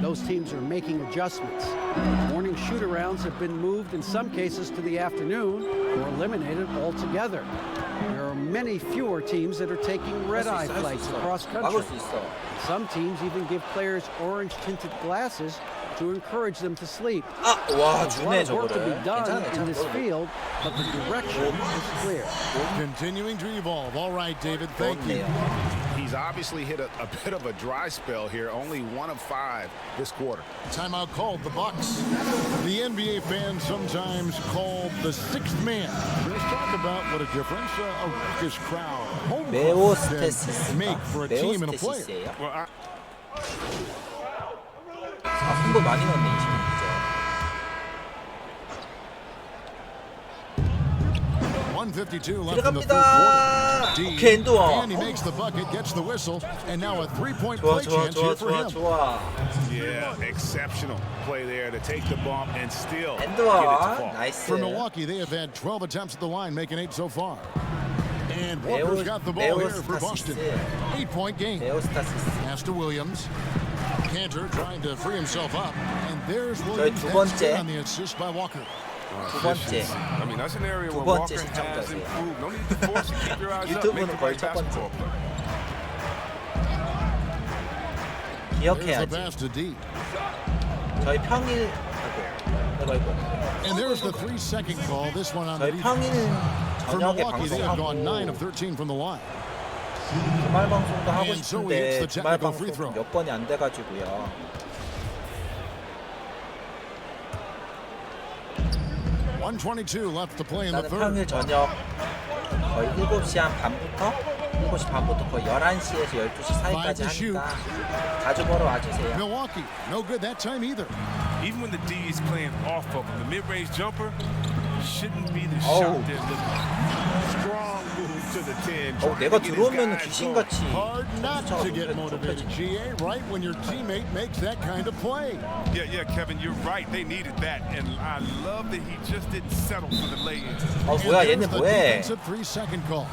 E: Those teams are making adjustments. Morning shoot-arounds have been moved in some cases to the afternoon or eliminated altogether. There are many fewer teams that are taking red-eye flights across
A: 막을
E: country.
A: 수 있어.
E: Some teams even give players orange-tinted glasses to encourage them to sleep.
A: 와
E: There's a
A: 주네
E: lot of work to be
A: 저거를.
E: done
A: 괜찮아.
E: in this field, but the direction is clear.
B: Continuing to evolve. All right, David, thank you.
C: He's obviously hit a bit of a dry spell here. Only 1 of 5 this quarter.
B: Timeout called the Bucks. The NBA fans sometimes called the sixth man. Let's talk about what a difference a raucous crowd home
A: 메오스테시스인가?
B: can make for a team and a player.
A: 메오스테시스예요?
D: Well,
A: 한번 많이 넣었네 이 친구.
B: 1:52 left in the third quarter. D,
A: 오케이 엔드원.
B: and he makes the bucket, gets the whistle, and now a three-point
A: 좋아
B: play chance here for him.
C: Yeah, exceptional play there to take the bump and still get it to
A: 엔드원
C: fall.
A: 나이스.
B: For Milwaukee, they have had 12 attempts at the line, making 8 so far. And Walker's got the ball here for Boston. 8-point game.
A: 메오스타시스.
B: Pass to Williams. Cantor trying to free himself up. And there's
A: 저희
B: Williams.
A: 두
B: That's
A: 번째.
B: good on the assist by Walker.
A: 두 번째.
D: I mean, that's an area
A: 두
D: where
A: 번째
D: Walker has
A: 시청자세요.
D: improved. No need to force it. Keep your eyes up. Make
A: 유튜브는
D: the
A: 거의
D: right
A: 첫 번째.
D: basketball play.
B: There's the
A: 기억해야지.
B: pass to D.
A: 저희 평일 이거.
B: And there's the 3-second call. This one on the
A: 저희
B: defense.
A: 평일
B: For
A: 저녁에
B: Milwaukee, they have gone 9
A: 방송하고
B: of 13 from the line.
A: 주말 방송도 하고
B: And so he hits
A: 싶은데
B: the
A: 주말
B: technical free
A: 방송
B: throw.
A: 몇 번이 안 돼가지고요.
B: 1:22 left to play in the
A: 나는
B: third.
A: 평일 저녁 거의 7시 한 반부터 7시 반부터 거의 11시에서 12시 사이까지 하니까 자주 보러 와주세요.
B: Milwaukee, no good that time either.
D: Even when the D is playing off of him, the mid-range jumper shouldn't be the
A: Oh.
D: shot they're looking at.
C: Strong move to the 10.
A: 내가 들어오면 귀신같이
B: Hard not to get motivated,
A: 좁혀지네.
B: GA, right when your teammate makes that kind of play.
D: Yeah, Kevin, you're right. They needed that, and I love that he just didn't settle for the lay-in.
A: 뭐야 얘네
B: And there's the
A: 뭐해?
B: defensive 3-second call.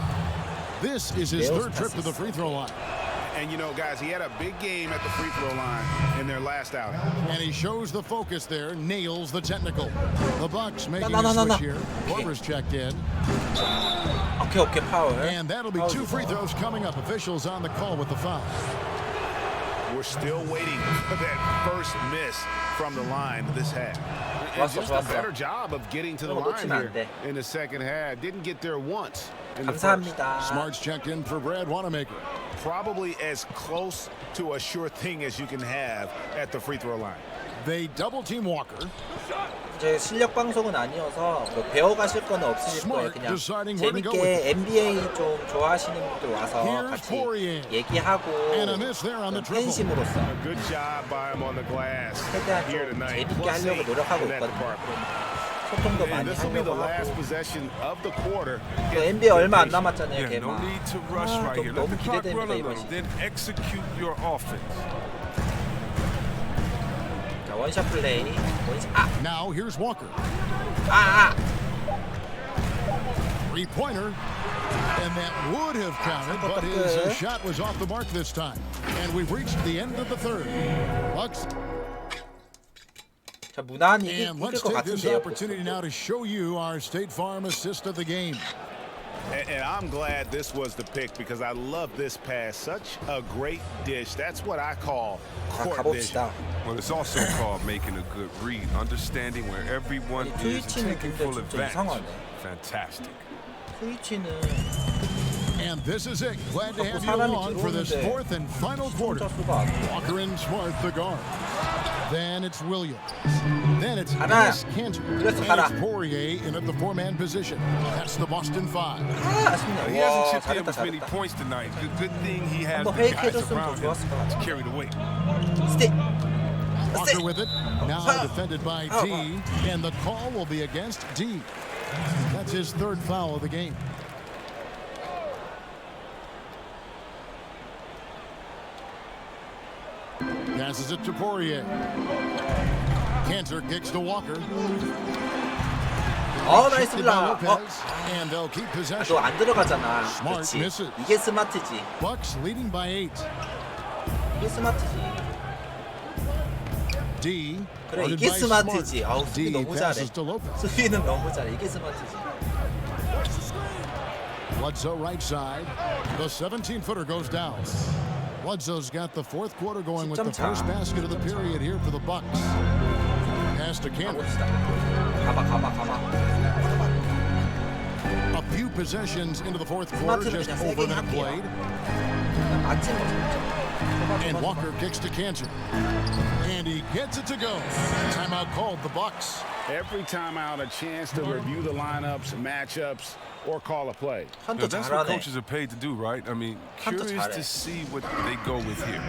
B: This is his third trip to the free throw line.
C: And you know, guys, he had a big game at the free throw line in their last outing.
B: And he shows the focus there, nails the technical. The Bucks making
A: No.
B: a switch here. Korver's checked in.
A: 오케이 파울.
B: And that'll be 2 free throws coming up. Officials on the call with the foul.
C: We're still waiting for that first miss from the line this half. And just a better job of getting to the line here in the second half. Didn't get there once in the first.
A: 감사합니다.
B: Smarts checked in for Brad Wanamaker.
C: Probably as close to a sure thing as you can have at the free throw line.
B: They double team Walker.
A: 제 실력 방송은 아니어서 뭐 배워가실 거는 없으실 거예요. 그냥 재밌게 NBA 좀 좋아하시는 분들 와서 같이 얘기하고 팬심으로서 최대한 좀 재밌게 하려고 노력하고 있거든요. 소통도 많이 하려고 하고. 또 NBA 얼마 안 남았잖아요, 개막. 너무 기대됩니다, 이번 시즌. 자, 원샷 플레이.
B: Now here's Walker. Three-pointer, and that would have counted, but his shot was off the mark this time. And we've reached the end of the third. Bucks.
A: 자, 무난히
B: And
A: 이길
B: let's
A: 것
B: take this
A: 같은데요.
B: opportunity now to show you our State Farm assist of the game.
C: And I'm glad this was the pick because I love this pass. Such a great dish. That's what I call court vision.
D: Well, it's also called making a good read, understanding where everyone is and taking full advantage. Fantastic.
A: 트위치는
B: And this is it. Glad to have you along for this fourth and final quarter. Walker and Smart, the guard. Then it's Williams. Then it's Cantor. And it's Poirier in at the four-man position. That's the Boston Five.
D: He hasn't chipped in with many points tonight. Good thing he has the guys around him to carry the weight.
B: Walker with it. Now defended by D. And the call will be against D. That's his third foul of the game. Passes it to Poirier. Cantor kicks to Walker.
A: 나이스 블락.
B: And they'll keep possession.
A: 너 안 들어가잖아.
B: Smart
A: 그렇지.
B: misses.
A: 이게 스마트지.
B: Bucks leading by 8.
A: 이게 스마트지.
B: D.
A: 그래, 이게 스마트지. 아우, 수비 너무 잘해. 수비는 너무 잘해. 이게 스마트지.
B: Bledsoe right side. The 17-footer goes down. Bledsoe's got the fourth quarter going with the first basket of the period here for the Bucks. Pass to Cantor. A few possessions into the fourth quarter, just over a minute played. And Walker kicks to Cantor. And he gets it to go. Timeout called the Bucks.
C: Every timeout, a chance to review the lineups, matchups, or call a play.
D: That's what coaches are paid to do, right? I mean, curious to see what they go with here.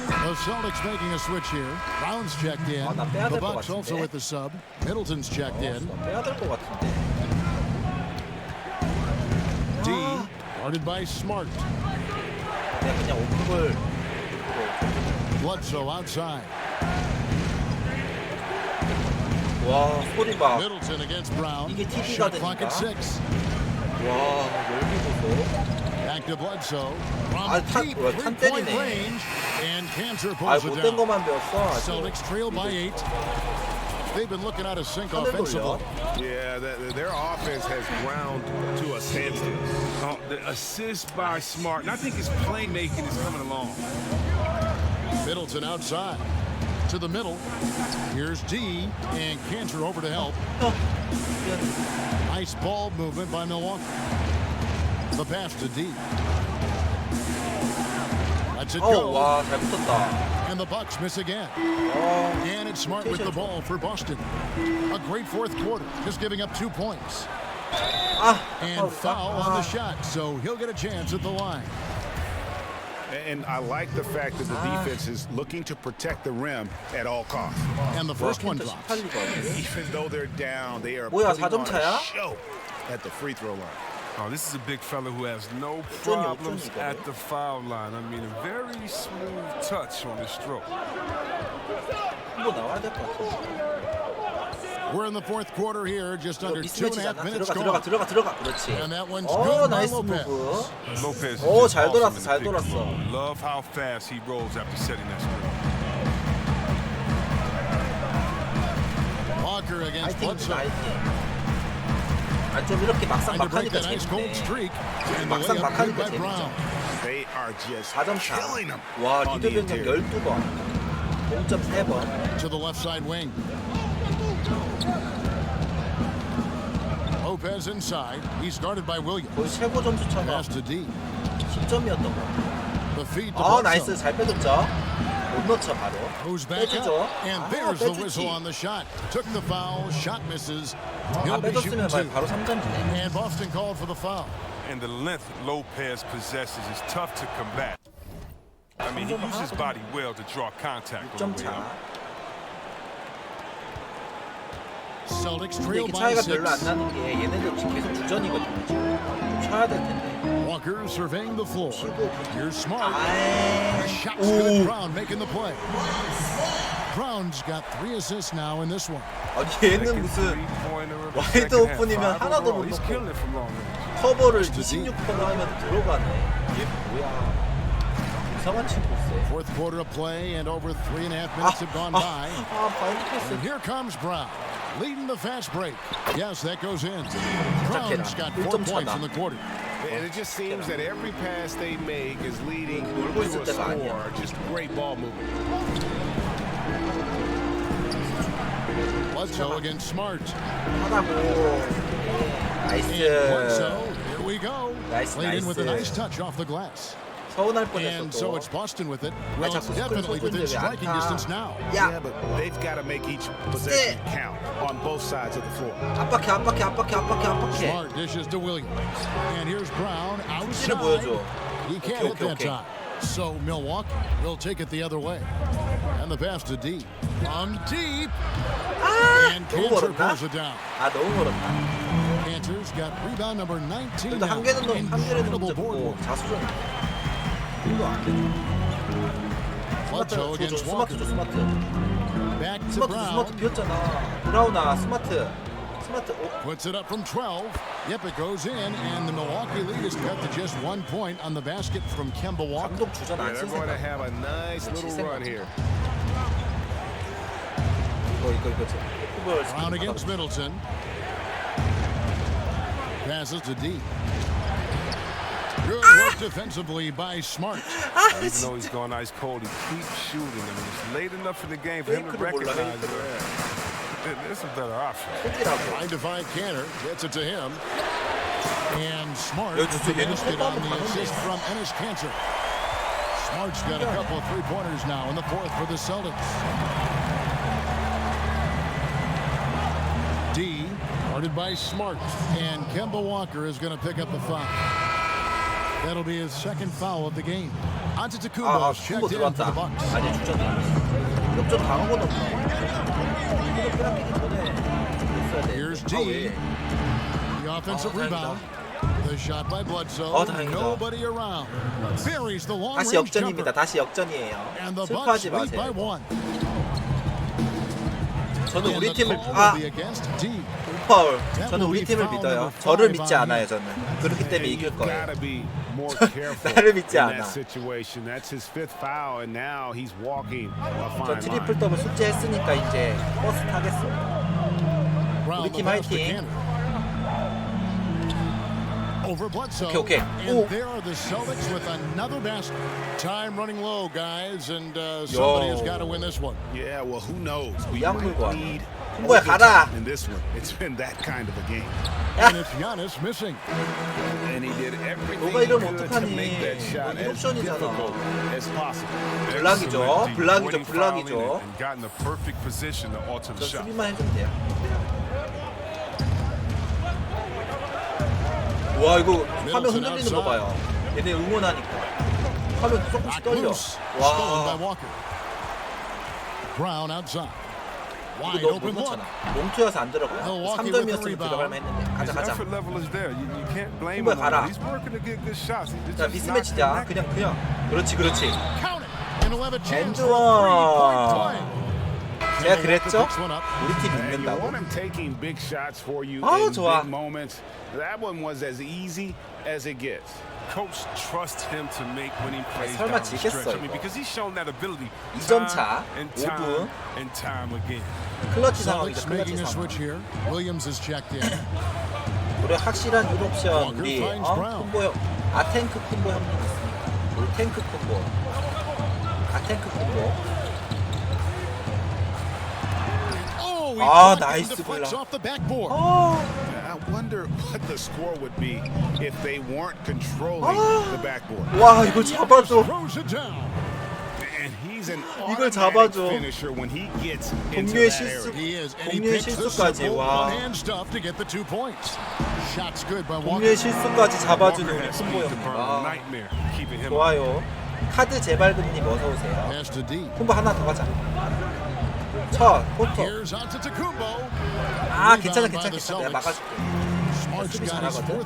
B: The Celtics making a switch here. Brown's checked in. The Bucks also with the sub. Middleton's checked in. D, guarded by Smart. Bledsoe outside.
A: 와, 소리 봐.
B: Middleton against Brown.
A: 이게
B: Shot
A: TV가
B: clock at 6.
A: 와, 여기 보고.
B: Back to Bledsoe.
A: 아, 탄 때리네.
B: Range, and Cantor
A: 아,
B: pulls it
A: 못된
B: down.
A: 것만 배웠어.
B: Celtics trail by 8. They've been looking out of sync offensively.
C: Yeah, their offense has ground to a standstill.
D: The assist by Smart, and I think his playmaking is coming along.
B: Middleton outside. To the middle. Here's D, and Cantor over to help. Nice ball movement by Milwaukee. The pass to D. Let's it go.
A: 와, 잘 붙었다.
B: And the Bucks miss again. And it's Smart with the ball for Boston. A great fourth quarter, just giving up 2 points. And foul on the shot, so he'll get a chance at the line.
C: And I like the fact that the defense is looking to protect the rim at all costs.
B: And the first one drops.
C: Even though they're down, they are
A: 뭐야,
C: putting
A: 4점
C: on
A: 차야?
C: a show at the free throw line.
D: Oh, this is a big fella who has no problems at the foul line. I mean, a very smooth touch on his stroke.
A: 뭐 나와야 될 것 같아.
B: We're in the fourth quarter here, just under 2.5 minutes gone.
A: 들어가. 그렇지.
B: And that one's good by
A: 나이스
B: Lopez.
A: 무브.
D: Lopez.
A: 오, 잘 돌았어, 잘 돌았어.
D: Love how fast he rolls after setting that screen.
B: Walker against
A: 파이팅,
B: Bledsoe.
A: 파이팅. 아, 좀 이렇게 막상
B: Trying to break
A: 막하니까
B: that ice cold
A: 재밌네.
B: streak. And the
A: 막상
B: layup
A: 막하니까
B: good by
A: 재밌죠.
B: Brown.
C: They are just
A: 4점 차.
C: killing them.
A: 와,
C: on the
A: 리드 변경
C: interior.
A: 12번. 0.3번.
B: To the left side wing. Lopez inside. He's guarded by Williams.
A: 거의 최고 점수차가
B: Pass to D.
A: 10점이었던 거.
B: The feed to
A: 아,
B: Bledsoe.
A: 나이스. 잘 빼줬죠. 못 넣죠 바로.
B: Moves back
A: 빼주죠.
B: up, and there's the whistle
A: 빼주지.
B: on the shot. Took the foul, shot misses.
A: 안
B: He'll be shooting
A: 빼줬으면
B: two.
A: 바로 3점이네.
B: And Boston called for the foul.
D: And the length Lopez possesses is tough to combat. I mean, he uses his body well to draw contact on
A: 6점
D: the way
A: 차.
D: up.
B: Celtics
A: 근데
B: trail
A: 이게
B: by
A: 차이가 별로 안
B: 6.
A: 나는 게 얘네들 지금 계속 주전이거든요. 지금 좀 쉬어야 될 텐데.
B: Walker surveying the floor.
A: 치고.
B: Here's Smart.
A: 아이.
B: The shot's good. Brown making the play. Brown's got 3 assists now in this one.
A: 아니 얘는 무슨 와이드 오픈이면 하나도 못
D: He's
A: 넣고
D: killing it from long range.
A: 커버를 26%로 하면 들어가네. 이게 뭐야? 이상한 친구일세.
B: Fourth quarter of play and over 3.5 minutes have gone by.
A: 바인드 패스.
B: And here comes Brown, leading the fast break. Yes, that goes in. Brown's got 4 points in the quarter.
C: And it just seems that every pass they make is leading
A: 놀고
C: to
A: 있을
C: a
A: 때가 아니야.
C: score. Just great ball movement.
B: Bledsoe against Smart.
A: 하다고. 나이스.
B: Bledsoe, here we go.
A: Nice,
B: Played in with a
A: nice.
B: nice touch off the glass.
A: 서운할 뻔했어
B: And so
A: 또.
B: it's Boston with it. Well,
A: 자꾸
B: it's definitely within striking distance now.
C: Yeah,
A: 야,
C: but they've got to make each possession count on both sides of the floor.
A: 압박해.
B: Smart dishes to Williams. And here's Brown outside.
A: 보여줘.
B: He can't hit that time. So Milwaukee will take it the other way. And the pass to deep. On deep. And
A: 너무
B: Cantor
A: 멀었나?
B: pulls it down.
A: 너무 멀었다.
B: Cantor's got rebound number 19
A: 그래도
B: now.
A: 한 개는
B: Incredible board
A: 넘고
B: work.
A: 자수전. 이거 안 돼.
B: Bledsoe against Walker.
A: 스마트.
B: Back to Brown.
A: 스마트 비었잖아. 브라우나 스마트.
B: Puts it up from 12. Yep, it goes in, and the Milwaukee lead is cut to just 1 point on the basket from Kemba Walker.
A: 감독 주전 안
C: They're
A: 쓸
C: going to
A: 생각.
C: have a nice little run here.
A: 이거.
B: Brown against Middleton. Passes to deep. Good work defensively by Smart.
D: Even though he's going ice cold, he keeps shooting. I mean, it's late enough in the game for him to recognize there's a better option.
B: Trying to find Cantor. Gets it to him. And Smart
A: 야, 진짜 얘는
B: finished it on the
A: 슛
B: assist from Enes Kanter. Smart's got a couple of three-pointers now in the fourth for the Celtics. D, guarded by Smart. And Kemba Walker is going to pick up the foul. That'll be his second foul of the game. Antetokounmpo checked
A: 콤보
B: in for the
A: 들어왔다.
B: Bucks.
A: 아니 주전. 역전 당한 건 없나? 이거 빼앗기기 전에 있어야 돼.
B: Here's D. The offensive rebound. The shot by Bledsoe.
A: 다행이다.
B: Nobody around. Buries the long
A: 다시
B: range
A: 역전입니다.
B: jumper.
A: 다시 역전이에요.
B: And the
A: 슬퍼하지
B: Bucks lead by
A: 마세요.
B: 1.
A: 저는 우리
B: And the
A: 팀을
B: call will be against D.
A: 파울. 저는 우리 팀을 믿어요. 저를 믿지 않아요. 저는 그렇기 때문에 이길
C: You've
A: 거예요.
C: got to be more careful
A: 나를
C: in
A: 믿지 않아.
C: that situation. That's his fifth foul, and now he's walking a
A: 저
C: fine
A: 트리플
C: line.
A: 더블 숙제했으니까 이제 버스 타겠어.
B: Brown
A: 우리
B: the
A: 팀
B: pass to
A: 화이팅.
B: Cantor. Over Bledsoe.
A: Okay.
B: And
A: 오.
B: there are the Celtics with another basket. Time running low, guys, and somebody has got to win this one.
C: Yeah, well, who knows? We
A: 양
C: might
A: 물고 왔네.
C: need
A: 홍보야 가라.
C: overtime in this one. It's been that kind of a game.
B: And it's Giannis missing.
C: And he did everything
A: 너가
C: he
A: 이러면
C: could to
A: 어떡하니?
C: make that shot
A: 이거
C: as
A: 옵션이잖아.
C: difficult as possible.
A: 블락이죠. 블락이죠. 블락이죠.
D: And got in the perfect position to alter the
A: 저
D: shot.
A: 수비만 해주면 돼요. 와 이거 화면 흔들리는 거 봐요. 얘네 응원하니까 화면 조금씩 떨려.
B: Loose. Stolen by
A: 와
B: Walker. Brown outside.
A: 이거
B: Wide
A: 너무
B: open
A: 못
B: look.
A: 넣잖아. 롱투여서 안 들어가.
B: Milwaukee with the
A: 3점이었으면
B: rebound.
A: 들어갈만 했는데.
D: His
A: 가자.
D: effort level is there. You can't blame
A: 홍보야
D: him.
A: 가라.
D: He's working to get good shots. He's
A: 자
D: just not
A: 미스매치자.
D: connecting.
A: 그냥. 그렇지.
B: Count it. And he'll have a chance
A: And
B: for a three-point play.
A: 제가 그랬죠?
B: Picks one up.
A: 우리 팀
C: And you
A: 믿는다고.
C: want him taking big shots for you
A: 아,
C: in
A: 좋아.
C: big moments. That one was as easy as it gets.
D: Coach trusts him to make winning plays
A: 설마
D: down the
A: 지겠어,
D: stretch. I mean,
A: 이거.
D: because he's shown that ability
A: 2점
D: time
A: 차,
D: and
A: 5분.
D: time and time again.
A: 클러치 상황이죠.
B: Celtics
A: 클러치
B: making a
A: 상황.
B: switch here. Williams is checked in.
A: 우리 확실한 유럽션 우리
B: Walker finds Brown.
A: 콤보 형, 아탱크 콤보 형님 있습니다. 우리 탱크 콤보. 아탱크 콤보.
B: Oh, he
A: Ah,
B: blocked it and
A: nice
B: deflects
A: block.
B: off the backboard.
C: I wonder what the score would be if they weren't controlling the backboard.
A: 와 이거 잡아줘.
B: Throws it down.
D: And he
A: 이걸 잡아줘. 동료의 실수까지. 와. 동료의 실수까지 잡아주는 우리 쿤보 형님. 좋아요. 카드 재발금님 어서 오세요. 쿤보 하나 더 가자. 쳐, 포터. 아, 괜찮아. 내가 막아줄게. 수비 잘하거든.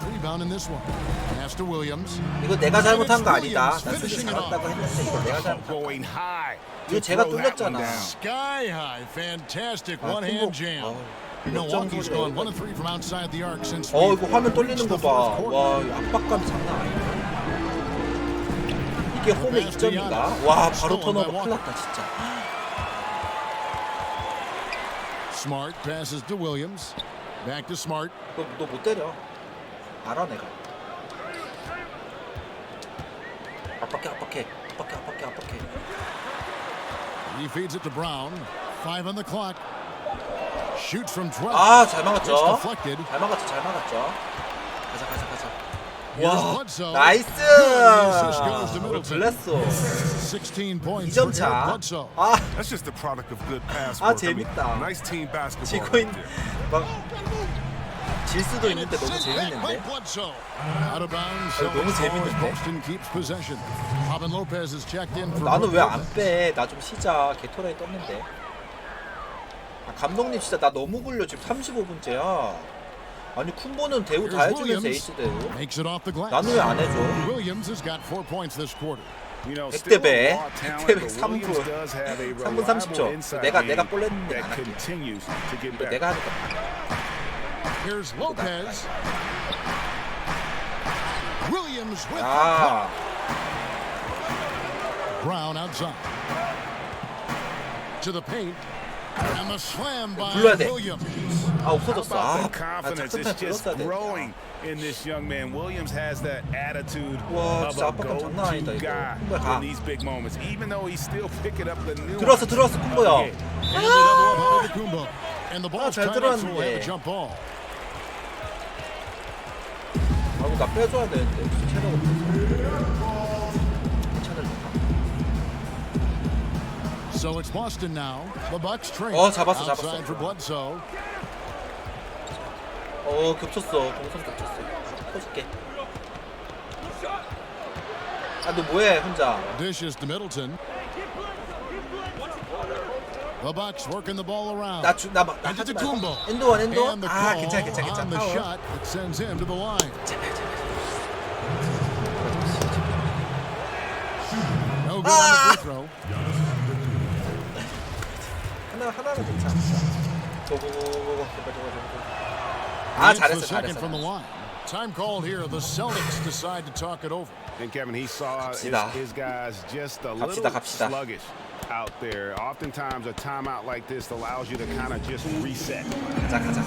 A: 이거 내가 잘못한 거 아니다. 나 수비 잘한다고 했는데 이거 내가 잘못한 거 아니다. 이거 제가 뚫렸잖아. 이거 화면 떨리는 거 봐. 와, 압박감이 장난 아니야. 이게 홈의 2점인가? 와, 바로 턴오버 큰일 났다 진짜.
B: Smart passes to Williams. Back to Smart.
A: 너 못 때려. 알아 내가. 압박해.
B: He feeds it to Brown. 5 on the clock. Shoots from 12.
A: 아, 잘 막았죠.
B: It's deflected.
A: 잘 막았죠. 가자.
B: Here's
A: 와,
B: Bledsoe.
A: 나이스.
B: 오늘
A: 블레스.
B: 16 points
A: 2점
B: for
A: 차.
B: Eric Bledsoe.
A: 아,
D: That's just the product of good pass
A: 아
D: work.
A: 재밌다.
D: Nice team basketball.
A: 지고 있는
D: right there.
A: 막질 수도 있는데 너무 재밌는데.
B: Bledsoe. Out of bounds.
A: 너무 재밌는데.
B: Boston keeps possession. Robin Lopez is checked in for.
A: 나는 왜 안 빼? 나 좀 쉬자. 게토레이 떴는데. 아, 감독님 진짜 나 너무 굴려. 지금 35분째야. 아니 쿤보는 대우 다 해주면서 에이스 대우.
B: Makes it off the glass.
A: 나는 왜 안 해줘?
B: Williams has got 4 points this quarter.
A: 100대 3분 30초. 내가 볼랬는데 안 할게. 내가 하니까.
B: Here's Lopez. Williams with
A: 아,
B: Brown outside. To the paint. And the slam by
A: 불러야 돼.
B: Williams.
A: 아 없어졌어. 아,
C: Confidence is just growing in this young man. Williams has that attitude
A: 와,
C: of
A: 진짜
C: a
A: 압박감 장난 아니다,
C: go-to
A: 이거.
C: guy
A: 쿤보야, 가.
C: in these big moments. Even though he's still picking up the new.
A: 들었어 쿤보야.
B: And the double up out of Kumbo. And the ball's
A: 잘
B: tied up, so we'll have
A: 들어왔는데.
B: a jump ball.
A: 아이고 나 빼줘야 되는데 체력 없어서.
B: So it's Boston now. The Bucks train.
A: 잡았어.
B: Outside for Bledsoe.
A: 겹쳤어. 동선 겹쳤어. 터질게. 아, 너 뭐해 혼자?
B: Dishes to Middleton. The Bucks working the ball around.
A: 나
B: Into
A: 하지
B: the Kumbo.
A: 말고. 엔드원.
B: And the
A: 아,
B: call
A: 괜찮아.
B: on the
A: 파울.
B: shot that sends him to the line.
A: 제발.
B: No good on the free throw.
A: 하나는 괜찮아. 고고고고. 아,
B: Hits the
A: 잘했어.
B: second from the line. Time called here. The Celtics decide to talk it over.
C: And Kevin, he saw his guys just a little
A: 갑시다.
C: sluggish out there. Oftentimes, a timeout like this allows you to kind of just reset.
A: 가자.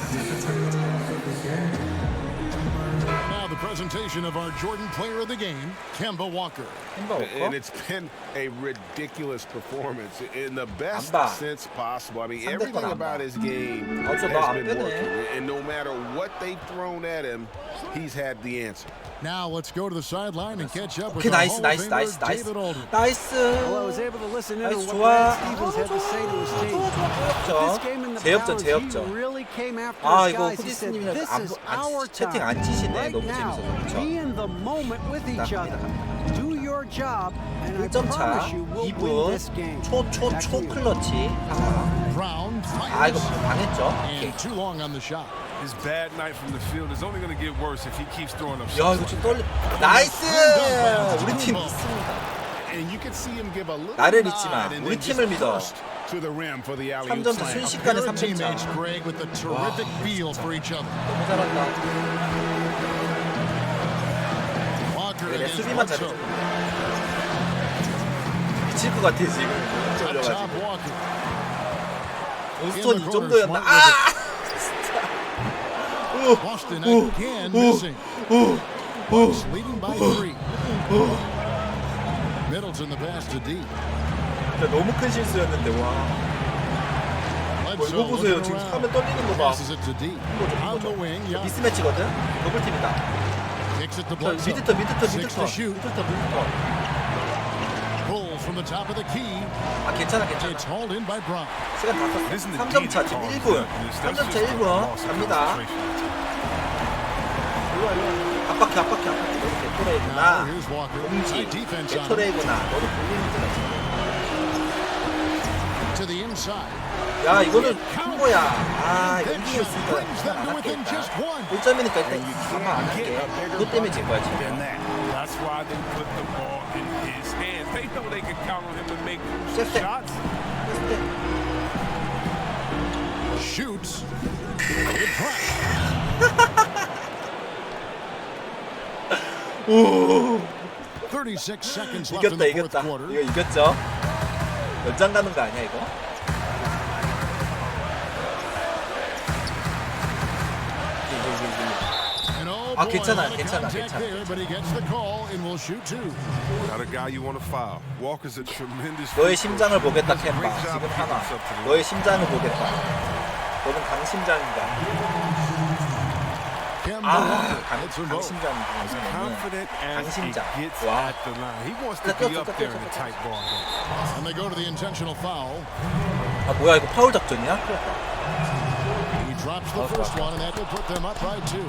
B: Now the presentation of our Jordan player of the game, Kemba Walker.
C: And it's been a ridiculous performance in the best sense possible. I mean, everything about his game has been working. And no matter what they've thrown at him, he's had the answer.
B: Now let's go to the sideline and catch up with
A: 오케이,
B: our
A: 나이스.
B: Hall of Famer, David Aldridge.
E: Well, I was able to listen in on
A: 나이스,
E: what
A: 좋아.
E: Brad Stevens had to say to his team. This game in the balance, he
A: 제역전.
E: really came after
A: 아,
E: his
A: 이거
E: guys. He said,
A: 후디스님이랑
E: this is our
A: 채팅 안
E: time.
A: 치시네.
E: Right
A: 너무
E: now,
A: 재밌어서.
E: be in the moment with each other. Do your job, and I
A: 1점 차.
E: promise you we'll win this
A: 2분.
E: game.
A: 초 클러치.
B: Brown
A: 아, 이거 당했죠. 오케이.
B: and too long on the shot.
D: His bad night from the field is only going to get worse if he keeps throwing up
A: 야,
D: shots.
A: 이거 좀 떨리. 나이스! 우리 팀 믿습니다.
C: And you can see him give a little
A: 나를
C: nod
A: 잊지 마.
C: and
A: 우리
C: then
A: 팀을
C: just
A: 믿어.
C: burst to the rim for the alley-oop
A: 3점 차
C: slam.
A: 순식간에
B: Pair of
A: 3점
B: teammates,
A: 차.
B: Greg, with a terrific feel for each other.
A: 너무 잘한다.
B: Walker
A: 내
B: against
A: 수비만
B: Bledsoe.
A: 잘해줘. 미칠 것 같아 지금.
B: Up top,
A: 쫄려가지고.
B: Walker.
A: 보스턴 이 정도였나? 아!
B: Boston again missing. Bucks leading by 3. Middleton the pass to D.
A: 진짜 너무 큰 실수였는데 와. 이거 보세요. 지금 화면 떨리는 거 봐.
B: Passes it to D. On the wing, yeah.
A: 미스매치거든. 더블팀이다.
B: Kicks it to
A: 저
B: Bledsoe.
A: 미드터.
B: Six to shoot.
A: 미드터.
B: Pulls from the top of the key.
A: 아 괜찮아 괜찮아.
B: It's hauled in by Brown.
A: 시간 다 썼어. 3점 차 지금 1분. 3점 차 1분 갑니다. 압박해. 너도 개토레이구나. 공지. 개토레이구나. 너도 볼리는 줄
B: To the inside.
A: 야 이거는 큰 거야. 아 이거 이기고 있으니까 그냥 안 할게 일단. 1점이니까 일단 가만 안 할게. 그것 때문에 진 거야 지금.
D: That's why they put the ball in his hands. They know they can count on him to make shots.
B: Shoots. Good pass.
A: 오.
B: 36 seconds left in the fourth
A: 이겼다.
B: quarter.
A: 이거 이겼죠? 연장 가는 거 아니야 이거? 아 괜찮아. 너의 심장을 보겠다 캔바. 지금 하나. 너의 심장을 보겠다. 너는 강심장인가? 아 강심장. 강심장. 와.
B: And they go to the intentional foul.
A: 아 뭐야 이거 파울 작전이야?
B: He drops the first one, and that will put them up by 2.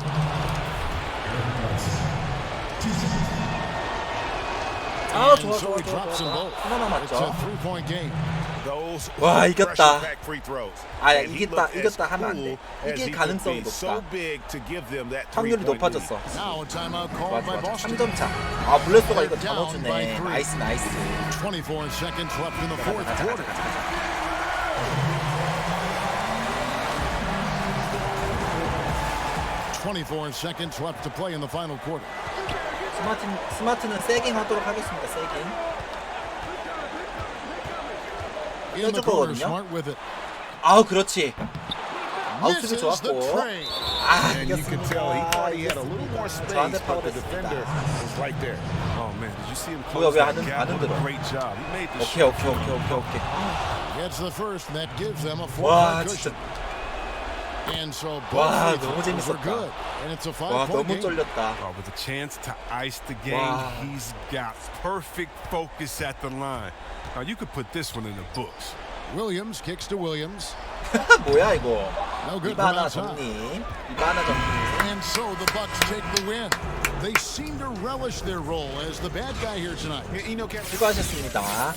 A: 아 좋아. 하나
B: It's a
A: 남았죠.
B: 3-point game.
A: 와 이겼다. 아 이겼다 하면 안 돼. 이길 가능성이 높다. 확률이 높아졌어.
B: Now a timeout
A: 좋아
B: called by
A: 좋아.
B: Boston.
A: 3점 차. 아 블레스가 이거 다 넣어주네. 나이스.
B: 24 seconds left in the fourth quarter. 24 seconds left to play in the final quarter.
A: 스마트는 세깅 하도록 하겠습니다. 세깅.
B: In the corner, Smart with it.
A: 아우 그렇지. 아우 수비
B: Misses
A: 좋았고.
B: the tray.
A: 아
C: And you can tell he thought he had a little more space,
A: 저한테
C: but the
A: 파울했습니다.
C: defender was right there.
D: Oh man, did you see him
A: 뭐야
D: close
A: 왜
D: that
A: 안
D: gap? What
A: 흔들어?
D: a great job. He made the
A: 오케이.
B: Gets the first, and that gives them a
A: 와
B: 4-point
A: 진짜.
B: cushion. And so
A: 와
B: both
A: 너무
B: free throws are
A: 재밌었다.
B: good. And it's a
A: 와
B: 5-point
A: 너무
B: game.
A: 쫄렸다.
D: Oh, with a chance to ice the game,
A: Wow.
D: he's got perfect focus at the line. Now you could put this one in the books.
B: Williams kicks to Williams.
A: 뭐야 이거?
B: No good from
A: 이바나
B: outside.
A: 정리. 이바나 정리.
B: And so the Bucks take the win. They seem to relish their role as the bad guy here tonight.
C: You know, Captain,
A: 수고하셨습니다.